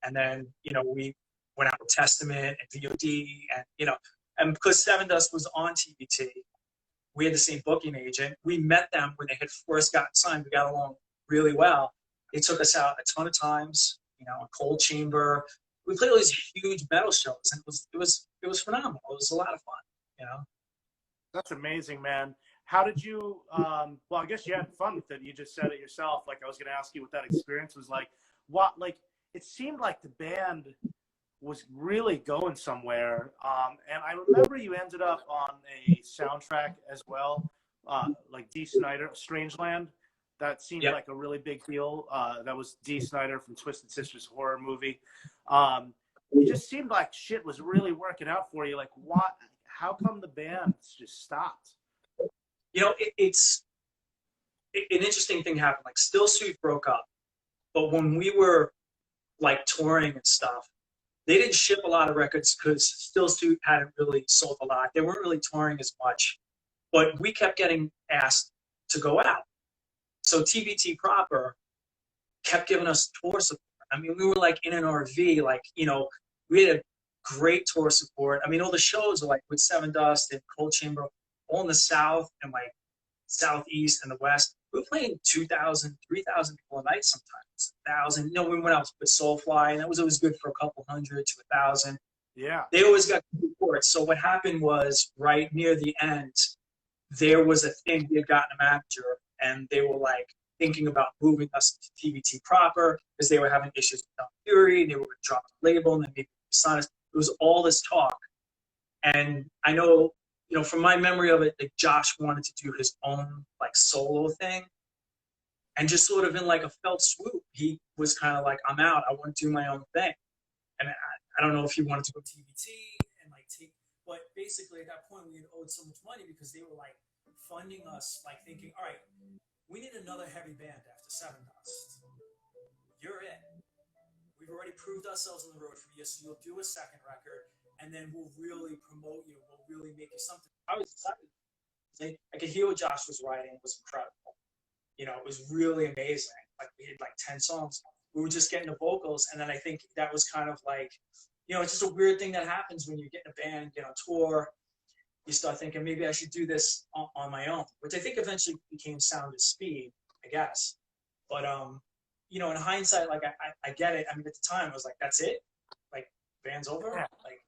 And then, we went out with Testament and VOD, and, and because Seven Dust was on TBT, we had the same booking agent. We met them when they had first gotten signed. We got along really well. They took us out a ton of times, a Cold Chamber. We played all these huge metal shows, and it was phenomenal. It was a lot of fun, That's amazing, man. How did you, well, I guess you had fun with it. You just said it yourself. Like, I was going to ask you what that experience was like. It seemed like the band was really going somewhere. And I remember you ended up on a soundtrack as well, like Dee Snider, Strangeland. That seemed like a really big deal. That was Dee Snider from Twisted Sister's horror movie. It just seemed like shit was really working out for you. Like, how come the band just stopped? It's an interesting thing happened. Like, Stillsuit broke up, but when we were like touring and stuff, they didn't ship a lot of records because Stillsuit hadn't really sold a lot. They weren't really touring as much, but we kept getting asked to go out. So TVT proper kept giving us tour support. I mean, we were like in an RV, like, we had a great tour support. I mean, all the shows are like with Seven Dust and Cold Chamber, all in the South and like Southeast and the West. We were playing 2,000, 3,000 people a night sometimes, 1,000. We went out with Soulfly, and that was always good for a couple hundred to 1,000. Yeah. They always got support. So what happened was, right near the end, there was a thing. We had gotten a manager, and they were like thinking about moving us to TVT proper because they were having issues with Don Fury. They were going to drop the label, and then maybe sign us. It was all this talk. And I know, from my memory of it, like Josh wanted to do his own like solo thing. And just sort of in like a felt swoop, he was kind of like, I'm out. I want to do my own thing. And I don't know if he wanted to go TVT and like but basically at that point we had owed so much money because they were like funding us, like thinking, all right, we need another heavy band after Seven Dust. You're it. We've already proved ourselves on the road for you, so you'll do a second record, and then we'll really promote you. We'll really make you something. I was excited. I could hear what Josh was writing. It was incredible. You know, it was really amazing. Like we had like 10 songs. We were just getting the vocals, and then I think that was kind of like, you know, it's just a weird thing that happens when you get in a band, get on tour. You start thinking maybe I should do this on my own, which I think eventually became Sound of Speed, I guess. But you know, in hindsight, like I get it. I mean, at the time, I was like, that's it, like band's over, Yeah. like,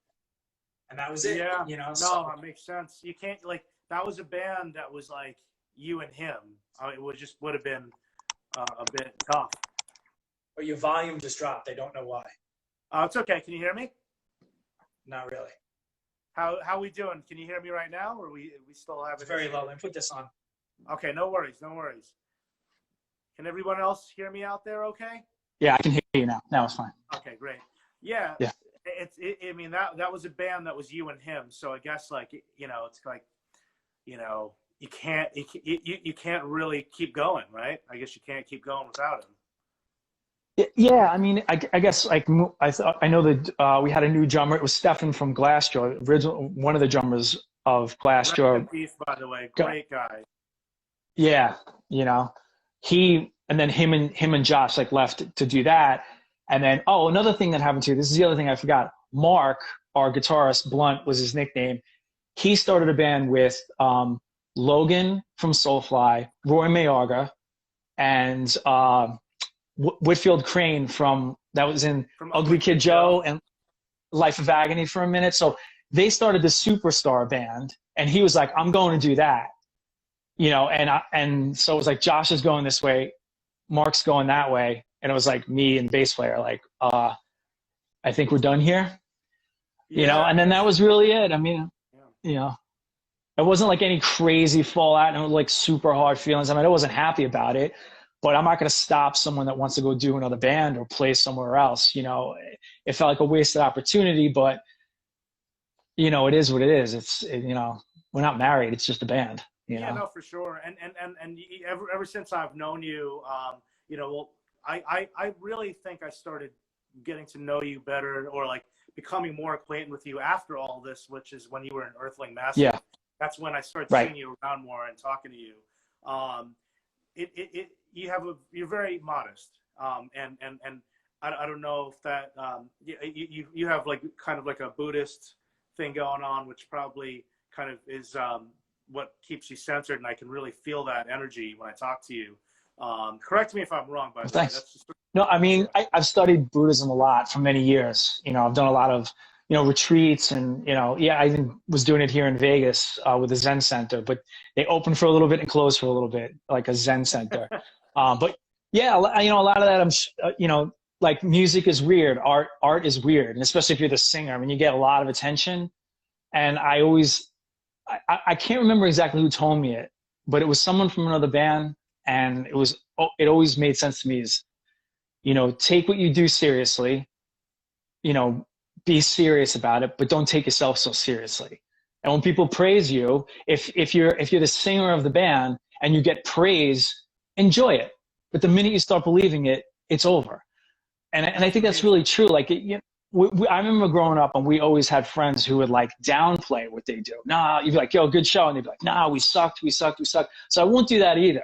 and that was it. Yeah. You know, No, so, that makes sense. You can't like that was a band that was like you and him. It would have been a bit tough. but your volume just dropped. I don't know why. It's okay. Can you hear me? Not really. How we doing? Can you hear me right now, or we still have It's it? very low. Let me put this on. Okay, no worries, no worries. Can everyone else hear me out there? Okay. Yeah, I can hear you now. Now it's fine. Okay, great. Yeah. Yeah. I mean that was a band that was you and him. So I guess like you know it's like you know you can't really keep going, right? I guess you can't keep going without him. Yeah, I mean, I guess like I know that we had a new drummer. It was Stefan from Glassjaw, original one of the drummers of Rest in Glassjaw. peace, by the way. Great guy. Yeah, you know, and then him and Josh like left to do that. And then another thing that happened too. This is the other thing I forgot. Mark, our guitarist, Blunt was his nickname. He started a band with Logan from Soulfly, Roy Mayorga, and Whitfield Crane that was in Ugly Kid Joe and Life of Agony for a minute. So they started the Superstar band, and he was like, I'm going to do that, you know, and so it was like Josh is going this way, Mark's going that way, and it was like me and bass player like, I think we're done here, you know, and then that was really it. I mean, you know, it wasn't like any crazy fallout and like super hard feelings. I mean, I wasn't happy about it. But I'm not going to stop someone that wants to go do another band or play somewhere else. You know, it felt like a wasted opportunity, but you know, it is what it is. You know, we're not married. It's just a band. You know? No, for sure. And ever since I've known you, you know, well, I really think I started getting to know you better or like becoming more acquainted with you after all this, which is when you were in Earthling Massive. Yeah. That's when I started seeing you around more and talking to you. You're very modest, and I don't know if that you have like kind of like a Buddhist thing going on, which probably kind of is what keeps you centered, and I can really feel that energy when I talk to you. Correct me if I'm wrong, by the way. That's just... No, I mean I've studied Buddhism a lot for many years. You know, I've done a lot of retreats, and I even was doing it here in Vegas with the Zen Center, but they opened for a little bit and closed for a little bit, like a Zen center. But yeah, a lot of that, like music is weird, art is weird, and especially if you're the singer, I mean, you get a lot of attention. And I can't remember exactly who told me it, but it was someone from another band, and it always made sense to me is, take what you do seriously, be serious about it, but don't take yourself so seriously. And when people praise you, if you're the singer of the band and you get praise, enjoy it. But the minute you start believing it, it's over. And I think that's really true. Like, I remember growing up, and we always had friends who would like downplay what they do. Nah, you'd be like, yo, good show. And they'd be like, nah, we sucked. So I won't do that either,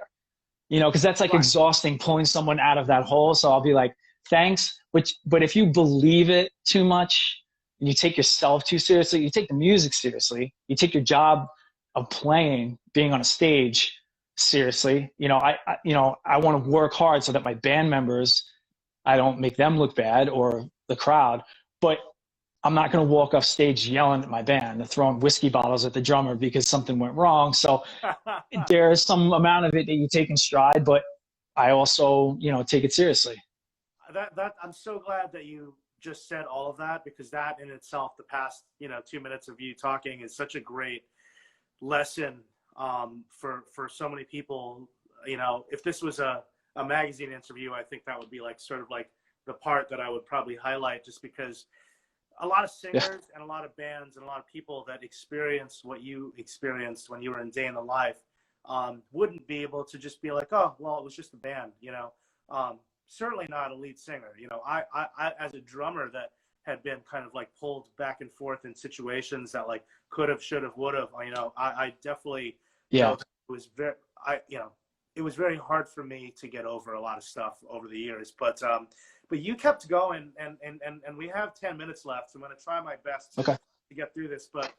because that's like exhausting, pulling someone out of that hole. So I'll be like, thanks. But if you believe it too much and you take yourself too seriously, you take the music seriously, you take your job of playing, being on a stage seriously, I want to work hard so that my band members, I don't make them look bad or the crowd, but I'm not going to walk off stage yelling at my band and throwing whiskey bottles at the drummer because something went wrong. So there's some amount of it that you take in stride, but I also, take it seriously. I'm so glad that you just said all of that, because that in itself, the past, 2 minutes of you talking is such a great lesson for so many people. If this was a magazine interview, I think that would be like sort of like the part that I would probably highlight, just because a lot of singers and a lot of bands and a lot of people that experienced what you experienced when you were in DayinTheLife wouldn't be able to just be like, oh, well, it was just a band, certainly not a lead singer. I as a drummer that had been kind of like pulled back and forth in situations that like could have, should have, would have, I definitely, it was very, it was very hard for me to get over a lot of stuff over the years. But you kept going, and we have 10 minutes left. So I'm going to try my best to get through this. But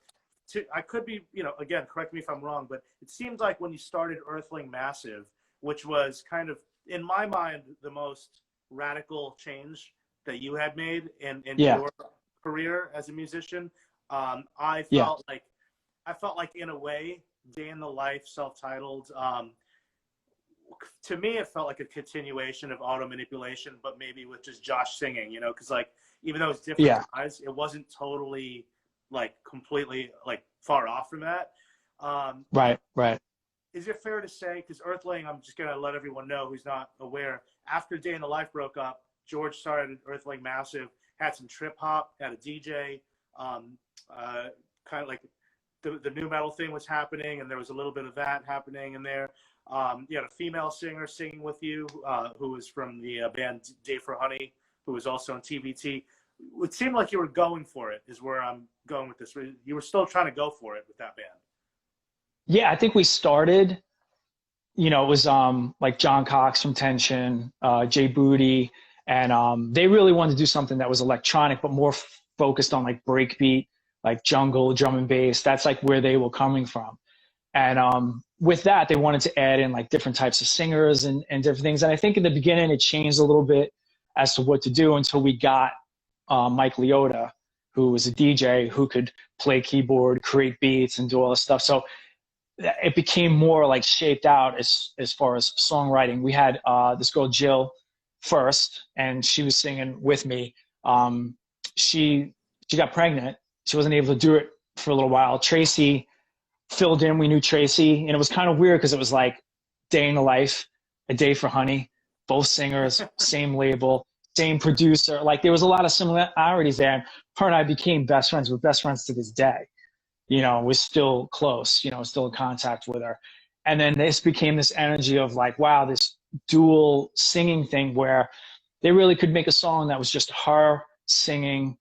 I could be, again, correct me if I'm wrong, but it seemed like when you started Earthling Massive, which was kind of, in my mind, the most radical change that you had made in your career as a musician. I felt like in a way, Day in the Life, self-titled, to me, it felt like a continuation of Auto Manipulation, but maybe with just Josh singing, because like, even though it's different guys, it wasn't totally like completely like far off from that. Right. Is it fair to say, because Earthling, I'm just going to let everyone know who's not aware, after Day in the Life broke up, George started Earthling Massive, had some trip hop, had a DJ, kind of like the new metal thing was happening, and there was a little bit of that happening in there. You had a female singer singing with you, who was from the band Day for Honey, who was also on TBT. It seemed like you were going for it, is where I'm going with this. You were still trying to go for it with that band. Yeah, I think we started, it was like John Cox from Tension, Jay Booty, and they really wanted to do something that was electronic, but more focused on like breakbeat, like jungle, drum and bass. That's like where they were coming from. And with that, they wanted to add in like different types of singers and different things. And I think in the beginning, it changed a little bit as to what to do until we got Mike Leota, who was a DJ who could play keyboard, create beats, and do all this stuff. So it became more like shaped out as far as songwriting. We had this girl, Jill, first, and she was singing with me. She got pregnant. She wasn't able to do it for a little while. Tracy filled in. We knew Tracy, and it was kind of weird because it was like Day in the Life, A Day for Honey, both singers, same label, same producer. Like there was a lot of similarities there. And her and I became best friends. We're best friends to this day. We're still close, still in contact with her. And then this became this energy of like, wow, this dual singing thing where they really could make a song that was just her singing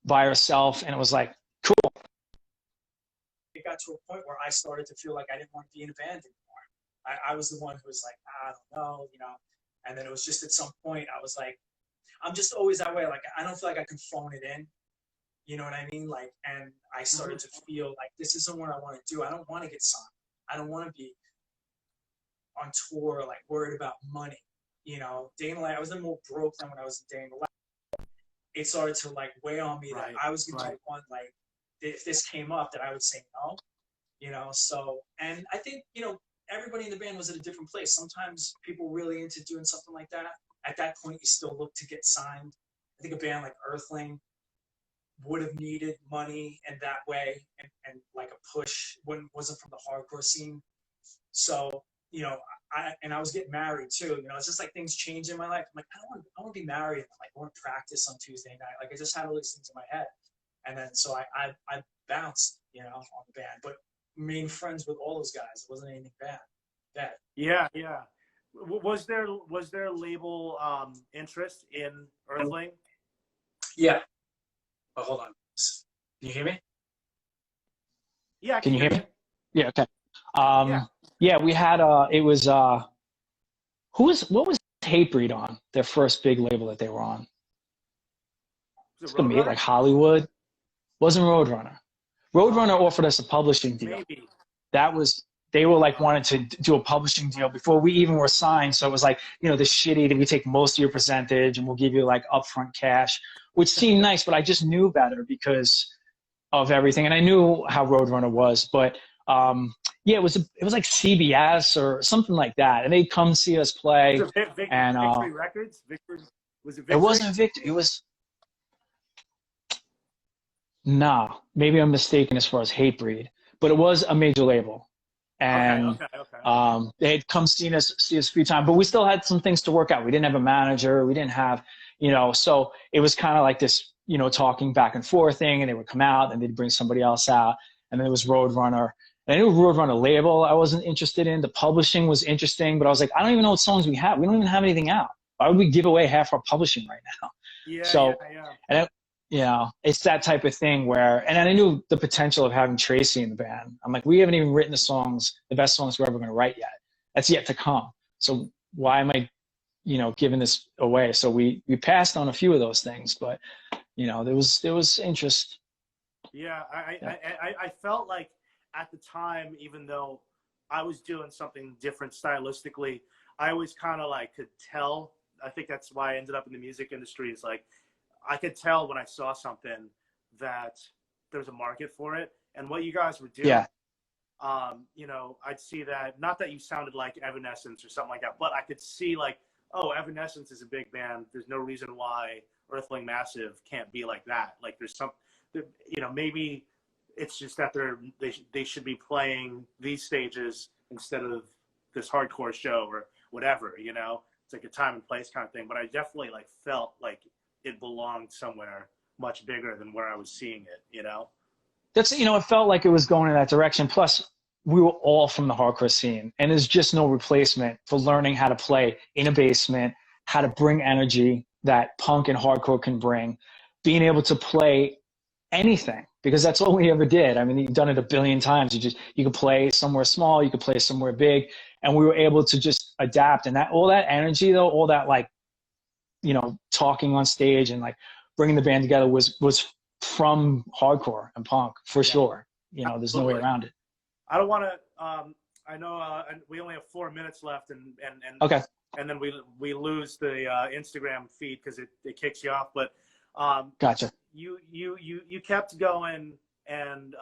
by herself. And it was like, cool. It got to a point where I started to feel like I didn't want to be in a band anymore. I was the one who was like, I don't know, and then it was just at some point I was like, I'm just always that way. Like, I don't feel like I can phone it in. You know what I mean? Like, and I started to feel like this isn't what I want to do. I don't want to get signed. I don't want to be on tour, like worried about money. Day in the Life, I was more broke than when I was in Day in the Life. It started to like weigh on me that I was going to be one, like, if this came up, that I would say no. So, and I think, everybody in the band was at a different place. Sometimes people were really into doing something like that. At that point, you still look to get signed. I think a band like Earthling would have needed money in that way, and like a push wasn't from the hardcore scene. So, I was getting married too. It's just like things change in my life. I'm like, I want to be married. Like, I want to practice on Tuesday night. Like, I just had all these things in my head. And then so I bounced, on the band, but remained friends with all those guys. It wasn't anything bad. Yeah. Was there label interest in Earthling? Yeah. Oh, hold on. Can you hear me? Yeah. Can you hear me? Yeah. Okay. Yeah, we had it was what was Hatebreed on their first big label that they were on? It's gonna be like Hollywood. Wasn't Roadrunner. Roadrunner offered us a publishing deal. Maybe. They were like wanting to do a publishing deal before we even were signed. So it was like, the shitty that we take most of your percentage and we'll give you like upfront cash, which seemed nice, but I just knew better because of everything. And I knew how Roadrunner was, but it was like CBS or something like that. And they'd come see us play. Was it Victory Records? Was it Victory? It wasn't Victory. It was, nah, maybe I'm mistaken as far as Hatebreed, but it was a major label. And okay. They had come see us a few times, but we still had some things to work out. We didn't have a manager. We didn't have, so it was kind of like this, talking back and forth thing, and they would come out and they'd bring somebody else out. And then it was Roadrunner. And I knew Roadrunner label I wasn't interested in. The publishing was interesting, but I was like, I don't even know what songs we have. We don't even have anything out. Why would we give away half our publishing right now? And it's that type of thing where, and I knew the potential of having Tracy in the band. I'm like, we haven't even written the best songs we're ever going to write yet. that's yet to come. So why am I, giving this away? So we passed on a few of those things, but there was interest. Yeah, I felt like at the time, even though I was doing something different stylistically, I always kind of like could tell. I think that's why I ended up in the music industry, is like I could tell when I saw something that there's a market for it. And what you guys were doing, Yeah. I'd see that, not that you sounded like Evanescence or something like that, but I could see like, oh, Evanescence is a big band. There's no reason why Earthling Massive can't be like that. Like there's some, maybe it's just that they should be playing these stages instead of this hardcore show or whatever, it's like a time and place kind of thing. But I definitely like felt like it belonged somewhere much bigger than where I was seeing it, That's, it felt like it was going in that direction. Plus, we were all from the hardcore scene, and there's just no replacement for learning how to play in a basement, how to bring energy that punk and hardcore can bring, being able to play anything, because that's all we ever did. I mean, you've done it a billion times. You could play somewhere small, you could play somewhere big, and we were able to just adapt. And all that energy, though, all that like, talking on stage and like bringing the band together was from hardcore and punk for sure. There's no way around it. I don't want to. I know we only have 4 minutes left, and okay, and then we lose the Instagram feed because it kicks you off. But gotcha. You kept going and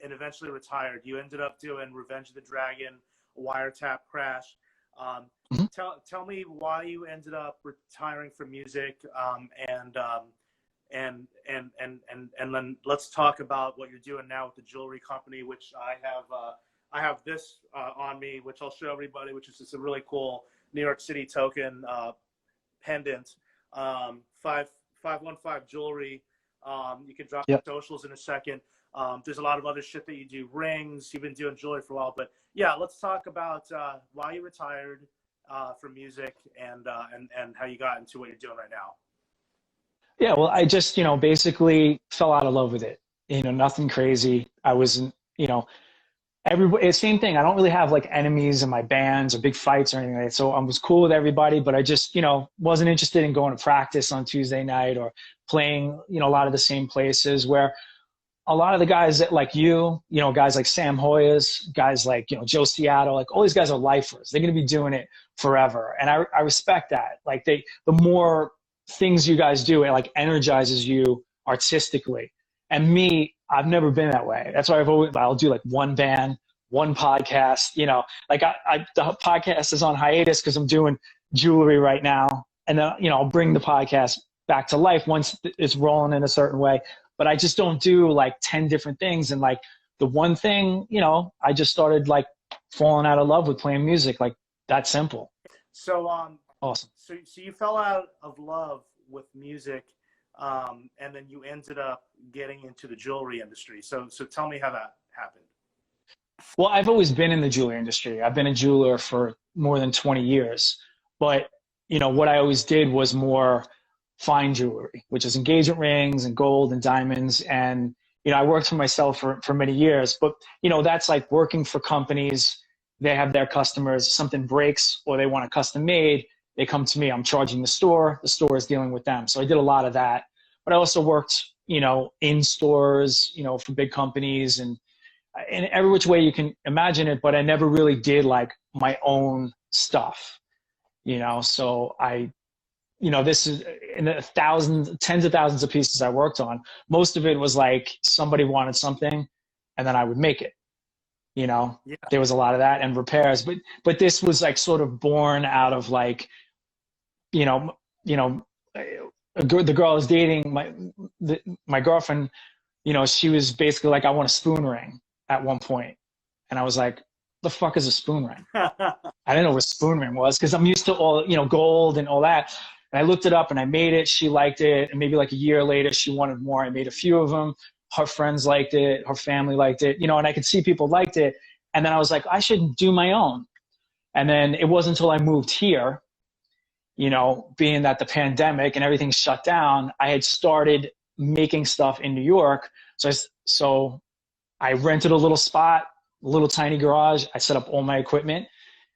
eventually retired. You ended up doing Revenge of the Dragon, Wiretap Crash. Tell me why you ended up retiring from music, and then let's talk about what you're doing now with the jewelry company, which I have this on me, which I'll show everybody, which is just a really cool New York City token pendant, 515 jewelry. You can drop the socials in a second. There's a lot of other shit that you do, rings. You've been doing jewelry for a while, but yeah, let's talk about why you retired from music and how you got into what you're doing right now. Yeah, well, I just, basically fell out of love with it. Nothing crazy. I wasn't, everybody, same thing. I don't really have like enemies in my bands or big fights or anything like that. So I was cool with everybody, but I just, wasn't interested in going to practice on Tuesday night or playing, a lot of the same places, where a lot of the guys that like guys like Sam Hoyas, guys like, Joe Seattle, like all these guys are lifers. They're going to be doing it forever. And I respect that. Like the more things you guys do, it like energizes you artistically. And me, I've never been that way. That's why I'll do like one band, one podcast, like the podcast is on hiatus because I'm doing jewelry right now. And then, I'll bring the podcast back to life once it's rolling in a certain way. But I just don't do like 10 different things. And like the one thing, I just started like falling out of love with playing music, like that simple. So, awesome. So you fell out of love with music, and then you ended up getting into the jewelry industry. So tell me how that happened. Well, I've always been in the jewelry industry. I've been a jeweler for more than 20 years. But, what I always did was more fine jewelry, which is engagement rings and gold and diamonds. And, I worked for myself for many years. But, that's like working for companies. They have their customers. Something breaks or they want a custom made. They come to me. I'm charging the store is dealing with them. So I did a lot of that. But I also worked, in stores, for big companies and in every which way you can imagine it. But I never really did like my own stuff, So this is in the tens of thousands of pieces I worked on. Most of it was like somebody wanted something and then I would make it. There was a lot of that and repairs, but this was like sort of born out of like, the girl I was dating, my girlfriend, she was basically like, I want a spoon ring at one point. And I was like, the fuck is a spoon ring? I didn't know what a spoon ring was because I'm used to all, gold and all that. And I looked it up and I made it. She liked it. And maybe like a year later, she wanted more. I made a few of them. Her friends liked it. Her family liked it, and I could see people liked it. And then I was like, I should do my own. And then it wasn't until I moved here, being that the pandemic and everything shut down, I had started making stuff in New York. So I rented a little spot, a little tiny garage. I set up all my equipment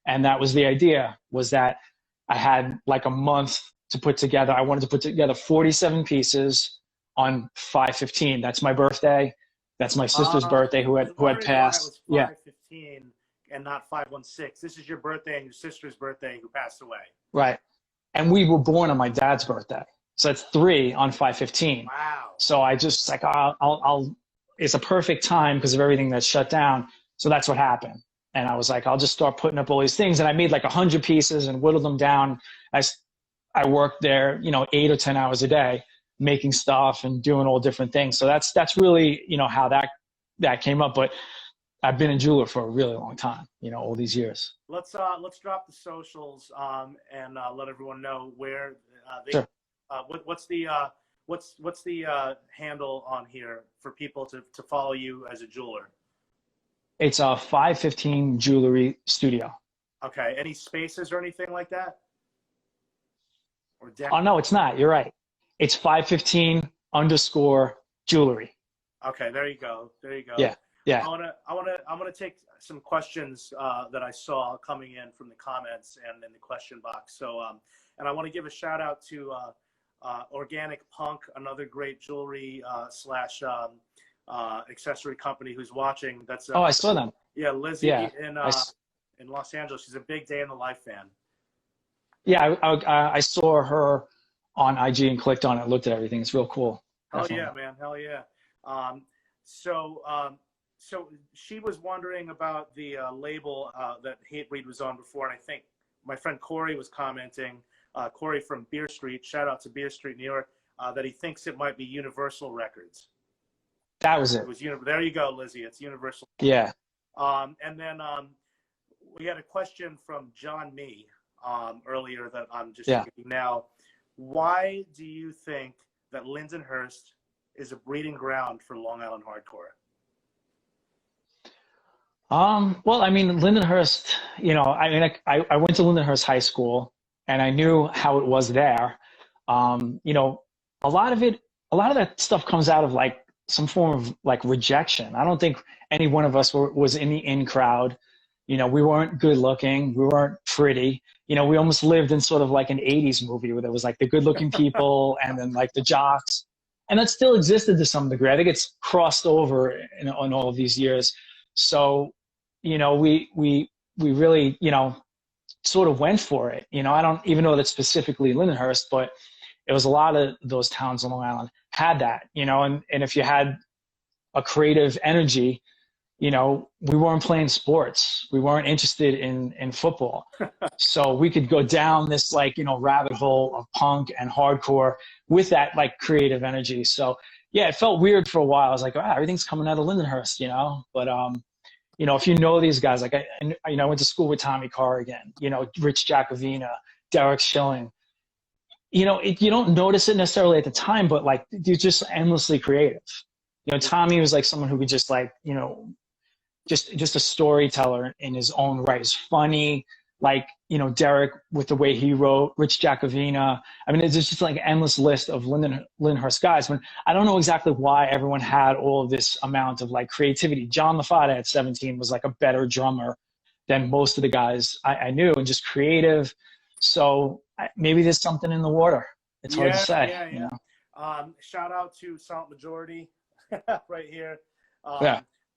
And that was the idea, was that I had like a month to put together. I wanted to put together 47 pieces on 5/15. That's my birthday. That's my sister's birthday who had passed. Why it was 5/15 and not 5/16. This is your birthday and your sister's birthday who passed away. Right. And we were born on my dad's birthday. So that's 3 on 5/15. Wow. So I just like, I'll it's a perfect time because of everything that's shut down. So that's what happened. And I was like, I'll just start putting up all these things. And I made like 100 pieces and whittled them down. I worked there, 8 or 10 hours a day, making stuff and doing all different things. So that's really, how that came up. But I've been a jeweler for a really long time, all these years. Let's drop the socials and let everyone know where they. Sure. What's the handle on here for people to follow you as a jeweler? It's a 515 Jewelry Studio. Okay. Any spaces or anything like that? Or Oh no, it's not. You're right. It's 515_jewelry. Okay, there you go. Yeah. I wanna take some questions that I saw coming in from the comments and in the question box. So and I want to give a shout out to Organic Punk, another great jewelry slash accessory company who's watching. That's I saw them. Yeah, Lizzie Yeah, in Los Angeles. She's a big DayinTheLife fan. Yeah, I saw her on IG and clicked on it, looked at everything. It's real cool. Hell Definitely. yeah, man. Hell yeah. So she was wondering about the label that Hatebreed was on before, and I think my friend Corey was commenting, Corey from Beer Street, shout out to Beer Street, New York, that he thinks it might be Universal Records. That was it. There you go, Lizzie. It's Universal. Yeah. And then we had a question from John Mee earlier that I'm just thinking now. Why do you think that Lindenhurst is a breeding ground for Long Island hardcore? Well, I mean, Lindenhurst, I went to Lindenhurst High School and I knew how it was there. A lot of that stuff comes out of like some form of like rejection. I don't think any one of us was in the in crowd. We weren't good looking. We weren't pretty. We almost lived in sort of like an 80s movie where there was like the good looking people and then like the jocks. And that still existed to some degree. I think it's crossed over in all of these years. So, we really, sort of went for it. I don't even know that specifically Lindenhurst, but it was a lot of those towns on Long Island had that, and if you had a creative energy, we weren't playing sports. We weren't interested in football. So we could go down this rabbit hole of punk and hardcore with that like creative energy. So yeah, it felt weird for a while. I was like, everything's coming out of Lindenhurst, but if you know these guys, like I went to school with Tommy Corrigan, Rich Jacobina, Derek Schilling. You don't notice it necessarily at the time, but like you're just endlessly creative. Tommy was like someone who could just like, just a storyteller in his own right. He's funny, like, Derek with the way he wrote, Rich Jacobina. I mean, it's just like an endless list of Lindenhurst guys. But I don't know exactly why everyone had all of this amount of like creativity. John LaFada at 17 was like a better drummer than most of the guys I knew, and just creative. So maybe there's something in the water. It's hard to say. Yeah. Shout out to Salt Majority right here.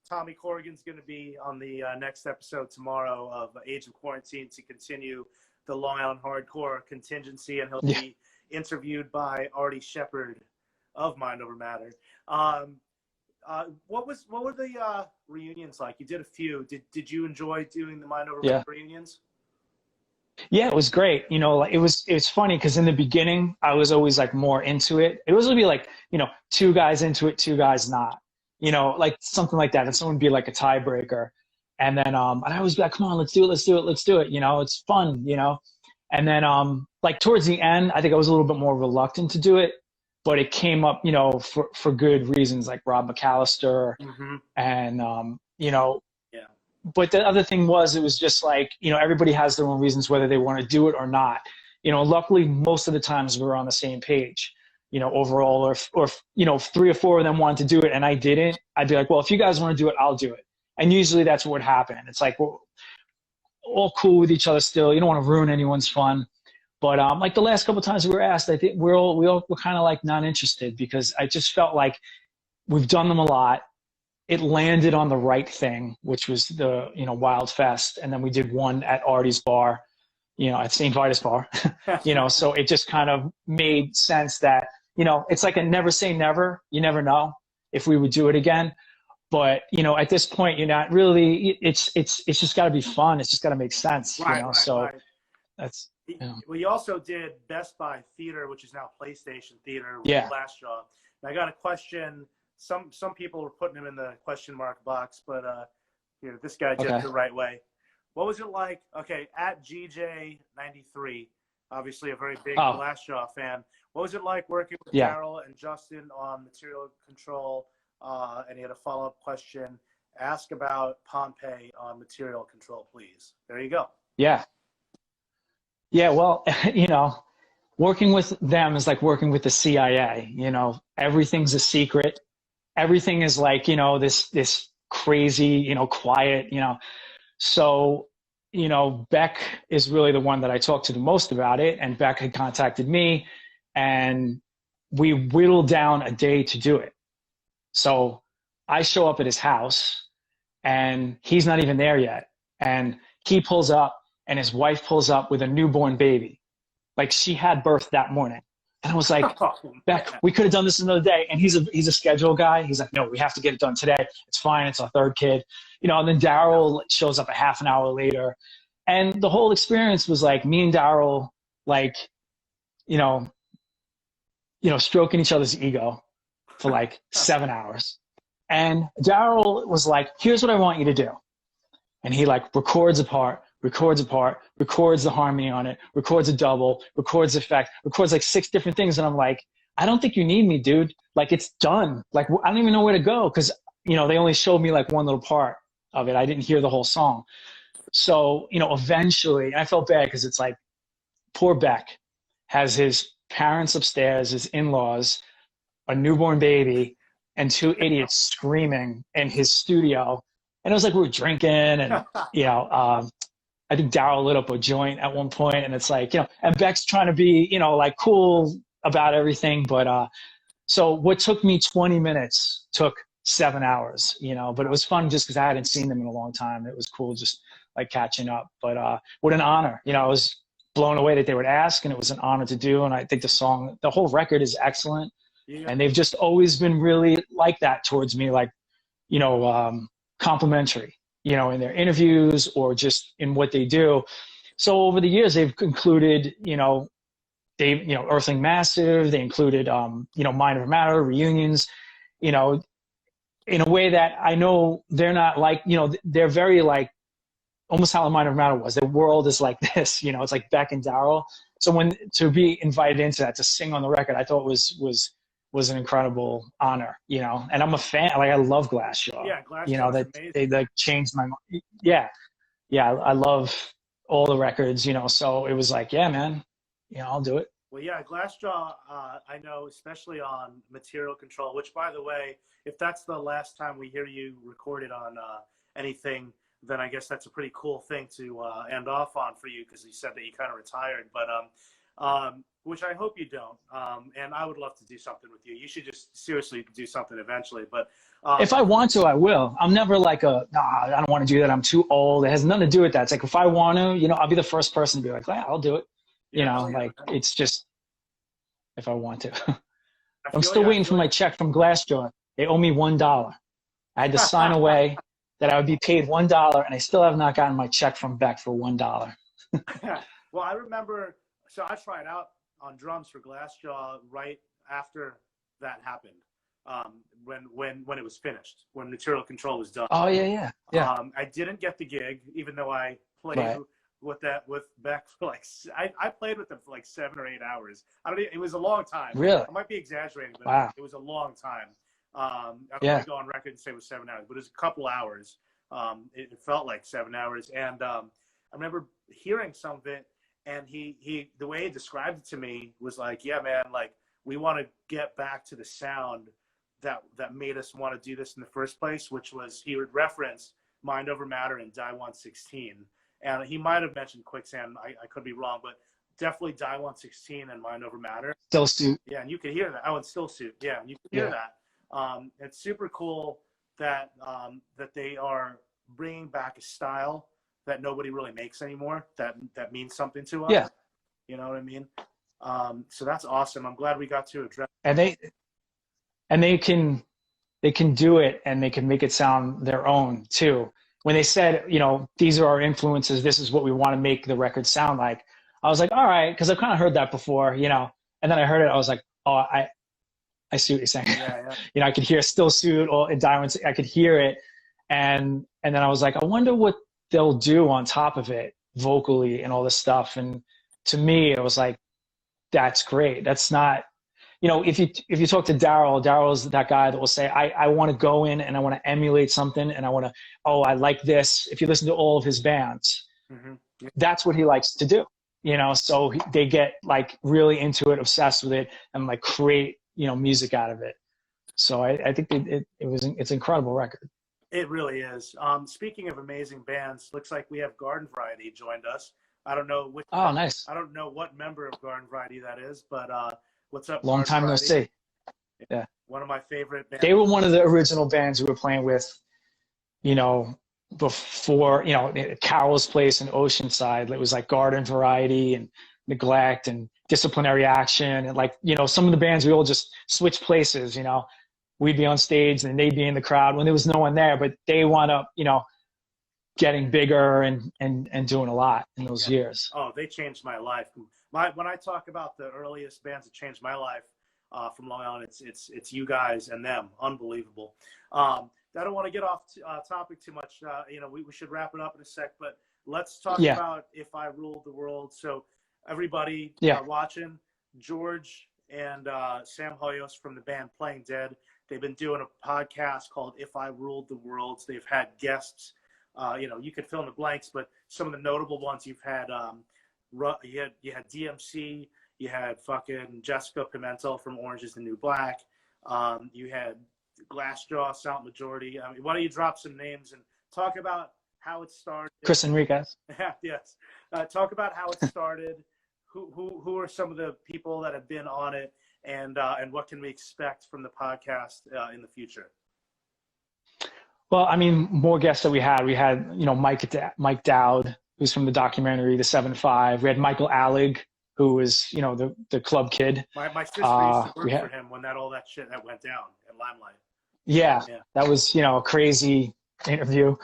Tommy Corrigan's going to be on the next episode tomorrow of Age of Quarantine to continue the Long Island hardcore contingency, and he'll be interviewed by Artie Shepherd of Mind Over Matter. What were the reunions like? You did a few. Did you enjoy doing the Mind Over Matter reunions? Yeah, it was great. It was funny because in the beginning I was always like more into it. It was going to be like, 2 guys into it, 2 guys not. Like something like that. And someone would be like a tiebreaker. And then I was like, come on, let's do it. It's fun, And then like towards the end, I think I was a little bit more reluctant to do it, but it came up, for good reasons, like Rob McAllister and But the other thing was, it was just like, everybody has their own reasons whether they want to do it or not. Luckily most of the times we were on the same page. Overall, or 3 or 4 of them wanted to do it and I didn't, I'd be like, well, if you guys want to do it, I'll do it. And usually that's what would happen. It's like, well, all cool with each other still. You don't want to ruin anyone's fun. But like the last couple of times we were asked, I think we all were kind of like not interested, because I just felt like we've done them a lot. It landed on the right thing, which was the, Wild Fest. And then we did one at Artie's bar, at St. Vitus bar, so it just kind of made sense that, it's like a never say never. You never know if we would do it again. But, at this point, you're not really, it's just got to be fun. It's just got to make sense, so that's, Well, you also did Best Buy Theater, which is now PlayStation Theater with Glassjaw. And I got a question. Some people were putting him in the question mark box, but this guy did it the right way. What was it like? Okay, at GJ93, obviously a very big Glassjaw fan. What was it like working with Daryl and Justin on Material Control? And he had a follow-up question. Ask about Pompeii on Material Control, please. There you go. Yeah. Yeah, well, working with them is like working with the CIA. Everything's a secret. Everything is like, this crazy, quiet, So, Beck is really the one that I talked to the most about it. And Beck had contacted me, and we whittled down a day to do it. So I show up at his house, and he's not even there yet. And he pulls up, and his wife pulls up with a newborn baby. Like, she had birth that morning. And I was like, Beck, we could have done this another day. And he's a schedule guy. He's like, no, we have to get it done today. It's fine. It's our third kid. And then Daryl shows up a half an hour later. And the whole experience was like me and Daryl, like, stroking each other's ego for like 7 hours. And Daryl was like, here's what I want you to do. And he like records the harmony on it, records a double, records effect, records like 6 different things. And I'm like, I don't think you need me, dude. Like, it's done. Like, I don't even know where to go, because, they only showed me like one little part of it. I didn't hear the whole song. So, eventually I felt bad, because it's like, poor Beck has his parents upstairs, his in-laws, a newborn baby, and 2 idiots screaming in his studio. And it was like we were drinking, and, I think Daryl lit up a joint at one point, and it's like, and Beck's trying to be, like cool about everything. But so what took me 20 minutes took 7 hours, but it was fun just because I hadn't seen them in a long time. It was cool just like catching up. But what an honor. I was blown away that they would ask, and it was an honor to do. And I think the whole record is excellent. Yeah. And they've just always been really like that towards me, like, complimentary. In their interviews or just in what they do. So over the years, they've included, Earthling Massive, they included, Mind Over Matter, reunions, in a way that I know they're not like, they're very like, almost how Mind Over Matter was. Their world is like this, it's like Beck and Daryl. So to be invited into that, to sing on the record, I thought was an incredible honor, and I'm a fan. Like, I love Glassjaw. Yeah, Glassjaw is amazing. They changed my mind. Yeah. I love all the records, so it was like, yeah, man, I'll do it. Well, yeah, Glassjaw, I know, especially on Material Control, which, by the way, if that's the last time we hear you recorded on anything, then I guess that's a pretty cool thing to end off on for you, because you said that you kind of retired. But which I hope you don't. And I would love to do something with you. You should just seriously do something eventually. But if I want to, I will. I'm never like I don't want to do that. I'm too old. It has nothing to do with that. It's like, if I want to, I'll be the first person to be like, yeah, I'll do it. It's just, if I want to. I'm still waiting for my check from Glassjaw. They owe me $1. I had to sign away that I would be paid $1, and I still have not gotten my check from Beck for $1. Well, I remember, so I tried out on drums for Glassjaw right after that happened. When it was finished, when Material Control was done. Oh yeah. I didn't get the gig, even though I played with Beck for like, I played with them for like 7 or 8 hours. It was a long time. Really? I might be exaggerating, but it was a long time. I'm gonna go on record and say it was 7 hours, but it was a couple hours. It felt like 7 hours, and I remember hearing some of it, and he the way he described it to me was like, yeah, man, like, we want to get back to the sound that made us want to do this in the first place, which was, he would reference Mind Over Matter and Die 116. and he might have mentioned Quicksand. I could be wrong, but definitely Die 116 and Mind Over Matter. Still Suit. Yeah, and you can hear that. Oh, and Still Suit. Yeah, and you can hear that. It's super cool that that they are bringing back a style that nobody really makes anymore. That means something to us. Yeah. You know what I mean? So that's awesome. I'm glad we got to address. And they can do it, and they can make it sound their own too. When they said, you know, these are our influences, this is what we want to make the record sound like, I was like, all right, because I've kind of heard that before, you know. And then I heard it, I was like, oh, I see what you're saying. Yeah. You know, I could hear Still Suit or Diamonds, I could hear it, and then I was like, I wonder what they'll do on top of it vocally and all this stuff. And to me, it was like, that's great. That's not, you know, if you talk to Daryl's that guy that will say, I want to go in and I want to emulate something, and I want to, I like this. If you listen to all of his bands, that's what he likes to do, you know. So they get like really into it, obsessed with it, and like create, you know, music out of it. So I think it's an incredible record. It really is. Speaking of amazing bands, looks like we have Garden Variety joined us. I don't know which. Oh, nice. I don't know what member of Garden Variety that is, but what's up? Long time no see. Yeah. One of my favorite bands. They were one of the original bands we were playing with, you know, before, you know, Carol's Place and Oceanside. It was like Garden Variety and Neglect and Disciplinary Action. And like, you know, some of the bands, we all just switched places, you know. We'd be on stage and they'd be in the crowd when there was no one there, but they wound up, you know, getting bigger and doing a lot in those years. Oh, they changed my life. When I talk about the earliest bands that changed my life from Long Island, it's you guys and them. Unbelievable. I don't want to get off topic too much. You know, we should wrap it up in a sec, but let's talk about If I Ruled the World. So everybody watching, George and Sam Hoyos from the band Playing Dead, they've been doing a podcast called If I Ruled the World. They've had guests. You know, you could fill in the blanks, but some of the notable ones you've had, you had DMC, you had fucking Jessica Pimentel from Orange is the New Black, you had Glassjaw, Silent Majority. I mean, why don't you drop some names and talk about how it started? Chris Enriquez. Yes. Talk about how it started. Who are some of the people that have been on it, and what can we expect from the podcast in the future? Well, I mean, more guests that we had, you know, Mike Dowd, who's from the documentary The 7-5. We had Michael Allig, who was, you know, the club kid. My sister used to work for him when all that shit that went down in Limelight. Yeah, that was, you know, a crazy interview.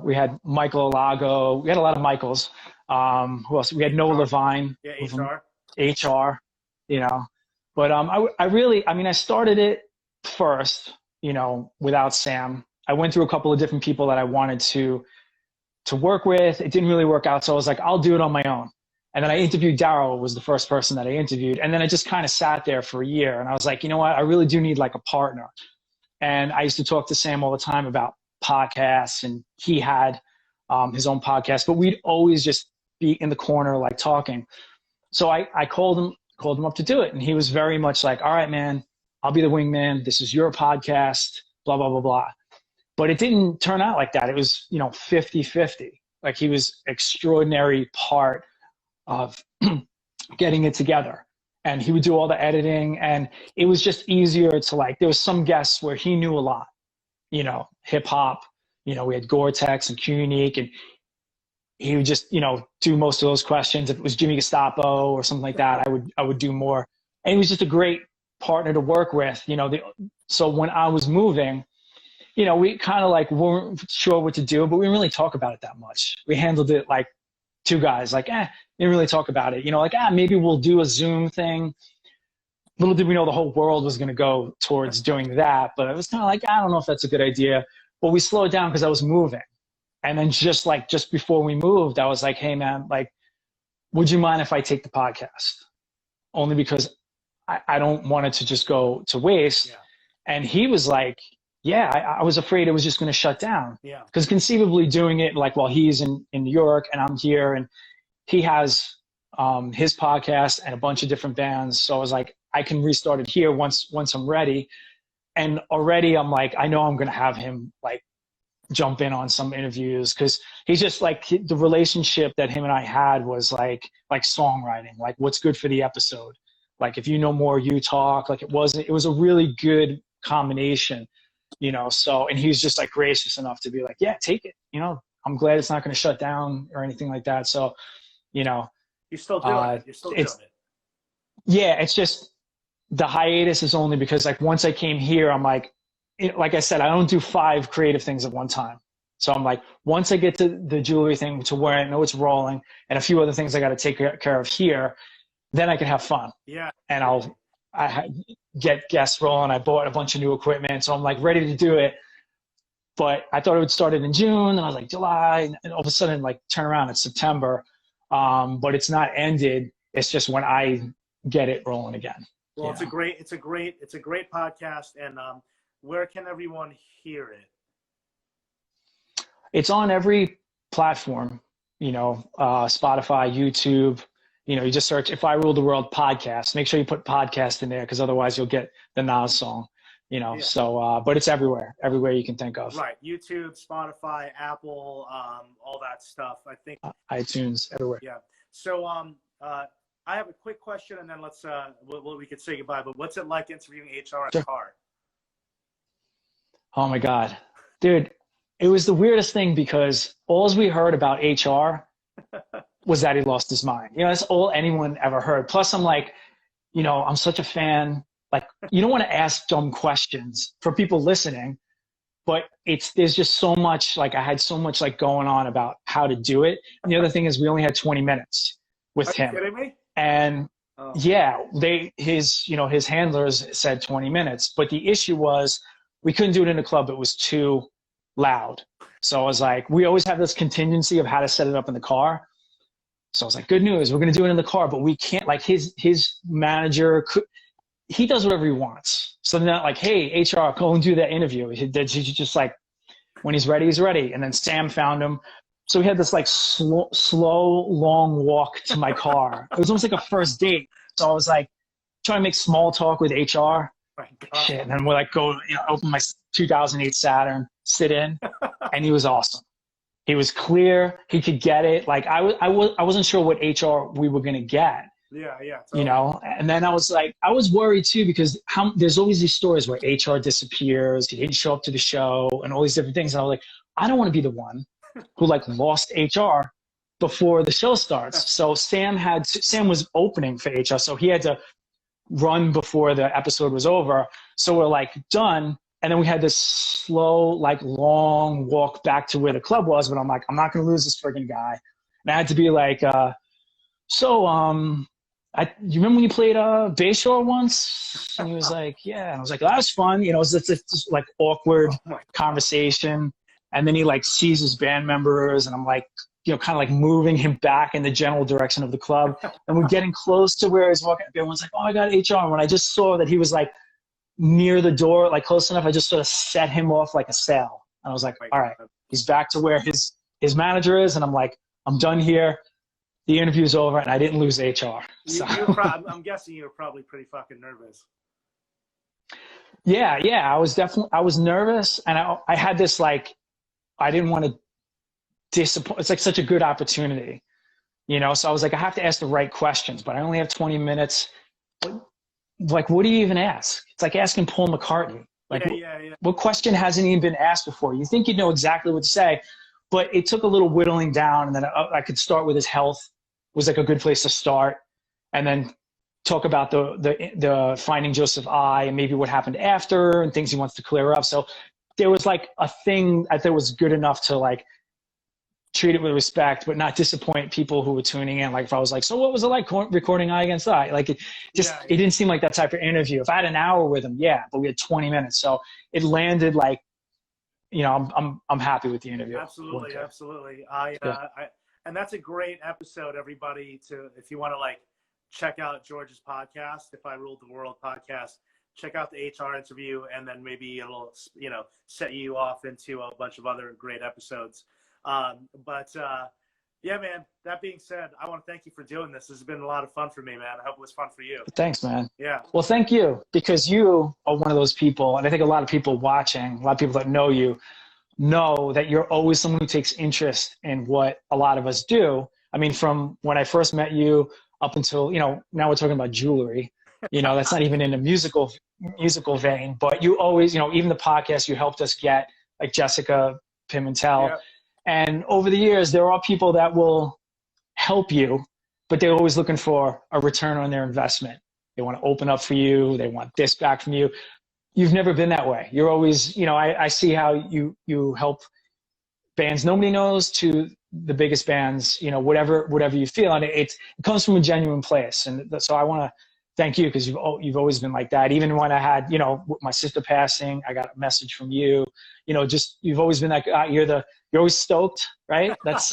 We had Michael Alago. We had a lot of Michaels. Who else? We had Noah Levine. Yeah, HR, you know. But I started it first, you know, without Sam. I went through a couple of different people that I wanted to work with. It didn't really work out, so I was like, I'll do it on my own. And then I interviewed Daryl, was the first person that I interviewed. And then I just kind of sat there for a year, and I was like, you know what? I really do need like a partner. And I used to talk to Sam all the time about podcasts, and he had his own podcast, but we'd always just be in the corner like talking. So I called him up to do it, and he was very much like, all right, man, I'll be the wingman. This is your podcast, blah, blah, blah, blah. But it didn't turn out like that. It was, you know, 50-50. Like, he was extraordinary part of getting it together. And he would do all the editing, and it was just easier to, like, there was some guests where he knew a lot, you know, hip hop, you know, we had Gore-Tex and Q-Unique, and he would just, you know, do most of those questions. If it was Jimmy Gestapo or something like that, I would do more. And he was just a great partner to work with, you know. So when I was moving, you know, we kind of like weren't sure what to do, but we didn't really talk about it that much. We handled it like two guys, like, didn't really talk about it. You know, like, maybe we'll do a Zoom thing. Little did we know the whole world was going to go towards doing that. But it was kind of like, I don't know if that's a good idea. But we slowed down because I was moving. And then just before we moved, I was like, hey, man, like, would you mind if I take the podcast? Only because I don't want it to just go to waste. Yeah. And he was like, yeah, I was afraid it was just going to shut down. Yeah. Because conceivably doing it like while he's in New York and I'm here, and he has his podcast and a bunch of different bands. So I was like, I can restart it here once I'm ready. And already I'm like, I know I'm going to have him like jump in on some interviews, because he's just like, the relationship that him and I had was like songwriting, like what's good for the episode. Like if you know more, you talk. Like it was a really good combination, you know. So, and he was just like gracious enough to be like, yeah, take it. You know, I'm glad it's not going to shut down or anything like that. So, you know, You're still doing it. You're still doing it. Yeah, it's just the hiatus is only because like once I came here, I'm like I said, I don't do 5 creative things at one time. So I'm like, once I get to the jewelry thing to where I know it's rolling and a few other things I got to take care of here, then I can have fun. Yeah. And I get guests rolling. I bought a bunch of new equipment. So I'm like ready to do it. But I thought it would start in June, and I was like July, and all of a sudden like turn around, it's September. But it's not ended. It's just when I get it rolling again. Well, it's a great podcast. And where can everyone hear it? It's on every platform, you know, Spotify, YouTube. You know, you just search "If I Ruled the World" podcast. Make sure you put podcast in there, because otherwise you'll get the Nas song. You know, so but it's everywhere you can think of. Right, YouTube, Spotify, Apple, all that stuff. I think iTunes, everywhere. Yeah. So I have a quick question, and then let's we could say goodbye. But what's it like interviewing HR in a car? Oh my God, dude, it was the weirdest thing, because all we heard about HR was that he lost his mind. You know, that's all anyone ever heard. Plus, I'm like, you know, I'm such a fan. Like, you don't want to ask dumb questions for people listening, but there's just so much, like I had so much like going on about how to do it. And the other thing is we only had 20 minutes with him. Are you kidding me? And yeah, his handlers said 20 minutes, but the issue was we couldn't do it in a club. It was too loud. So I was like, we always have this contingency of how to set it up in the car. So I was like, good news, we're going to do it in the car, but we can't, like his manager he does whatever he wants. So they're not like, hey, HR, go and do that interview. He just like, when he's ready, he's ready. And then Sam found him. So we had this like slow, long walk to my car. It was almost like a first date. So I was like trying to make small talk with HR. Shit. And then we're like, open my 2008 Saturn, sit in. And he was awesome. He was clear. He could get it. Like I wasn't sure what HR we were going to get. Yeah. Totally. You know, and then I was like, I was worried too, because there's always these stories where HR disappears, he didn't show up to the show, and all these different things. And I was like, I don't want to be the one who like lost HR before the show starts. So Sam was opening for HR, so he had to run before the episode was over. So we're like done, and then we had this slow, like long walk back to where the club was. But I'm like, I'm not going to lose this freaking guy, and I had to be like, you remember when you played Bayshore once? And he was like, yeah. And I was like, that was fun. You know, it's this like awkward conversation. And then he like sees his band members, and I'm like, you know, kind of like moving him back in the general direction of the club. And we're getting close to where he's walking. Everyone's like, oh, I got HR. And when I just saw that he was like near the door, like close enough, I just sort of set him off like a sail. And I was like, all right, he's back to where his manager is. And I'm like, I'm done here. The interview's over, and I didn't lose HR. So. I'm guessing you were probably pretty fucking nervous. Yeah. I was nervous, and I had this like, I didn't want to disappoint. It's like such a good opportunity, you know? So I was like, I have to ask the right questions, but I only have 20 minutes. Like, what do you even ask? It's like asking Paul McCartney. Like, what question hasn't even been asked before? You think you'd know exactly what to say, but it took a little whittling down, and then I could start with his health. Was like a good place to start, and then talk about the Finding Joseph I and maybe what happened after and things he wants to clear up. So there was like a thing I thought was good enough to like treat it with respect, but not disappoint people who were tuning in. Like if I was like, so what was it like recording Eye Against Eye? Like it didn't seem like that type of interview. If I had an hour with him, but we had 20 minutes. So it landed like, you know, I'm happy with the interview. Absolutely. And that's a great episode, everybody. If you want to like check out George's podcast, If I Ruled the World podcast, check out the HR interview, and then maybe it'll, you know, set you off into a bunch of other great episodes. Yeah, man, that being said, I want to thank you for doing this. This has been a lot of fun for me, man. I hope it was fun for you. Thanks, man. Yeah. Well, thank you, because you are one of those people, and I think a lot of people watching, a lot of people that know you, know that you're always someone who takes interest in what a lot of us do. I mean, from when I first met you up until, now we're talking about jewelry, that's not even in a musical vein, but you always, even the podcast you helped us get, like Jessica Pimentel. Yeah. And over the years, there are people that will help you, but they're always looking for a return on their investment. They want to open up for you. They want this back from you. You've never been that way. You're always, I see how you help bands nobody knows to the biggest bands, whatever you feel. And it comes from a genuine place. And so I want to thank you, because you've always been like that. Even when I had, with my sister passing, I got a message from you, just, you've always been like, you're always stoked, right? That's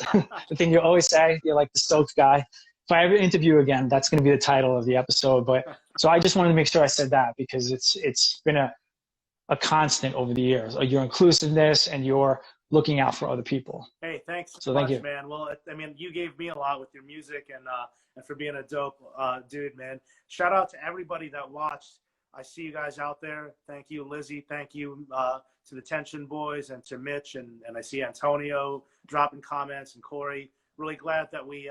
the thing you always say. You're like the stoked guy. If I ever interview again, that's going to be the title of the episode. But so I just wanted to make sure I said that, because it's been a constant over the years, your inclusiveness and your looking out for other people. Hey, thanks so much, thank you, man. Well, I mean, you gave me a lot with your music and for being a dope dude, man. Shout out to everybody that watched. I see you guys out there. Thank you, Lizzie. Thank you to the Tension Boys and to Mitch, and I see Antonio dropping comments, and Corey. Really glad that we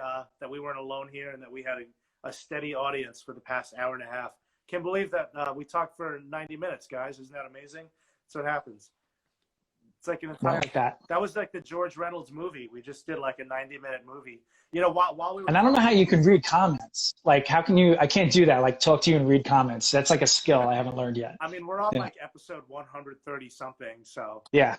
weren't alone here, and that we had a steady audience for the past hour and a half. Can't believe that we talked for 90 minutes, guys. Isn't that amazing? That's what happens. It's like an entire, like that. That was like the George Reynolds movie. We just did like a 90-minute movie. While we were. And I don't know how you can read comments. Like, how can you? I can't do that. Like, talk to you and read comments. That's like a skill I haven't learned yet. I mean, we're on like episode 130 something. So yeah,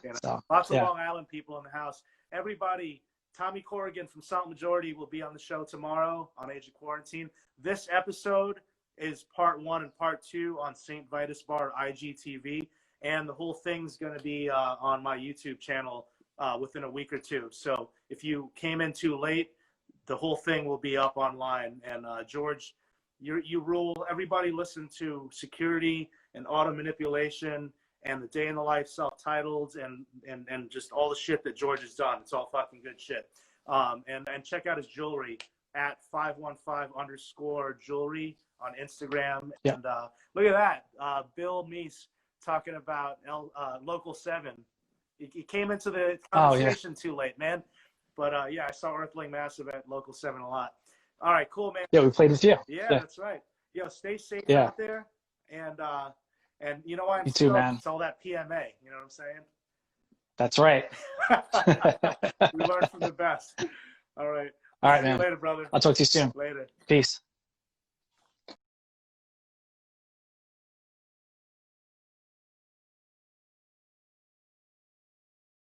lots of Long Island people in the house. Everybody. Tommy Corrigan from Salt Majority will be on the show tomorrow on Age of Quarantine. This episode is part 1 and part 2 on St. Vitus Bar IGTV, and the whole thing's going to be on my YouTube channel within a week or two. So if you came in too late, the whole thing will be up online. And George, you rule. Everybody listen to Security and Auto Manipulation and the Day in the Life self-titled and just all the shit that George has done. It's all fucking good shit. And check out his jewelry at 515_jewelry on Instagram. Yeah. And look at that. Bill Meese talking about Local 7. He came into the conversation too late, man. But I saw Earthling Massive at Local 7 a lot. All right, cool, man. Yeah, we played with you. Yeah, that's right. Yo, stay safe out there. And you know why I'm you too, man. It's all that PMA. You know what I'm saying? That's right. We learn from the best. All right. All right, See you man. later, brother. I'll talk to you soon. Later. Peace.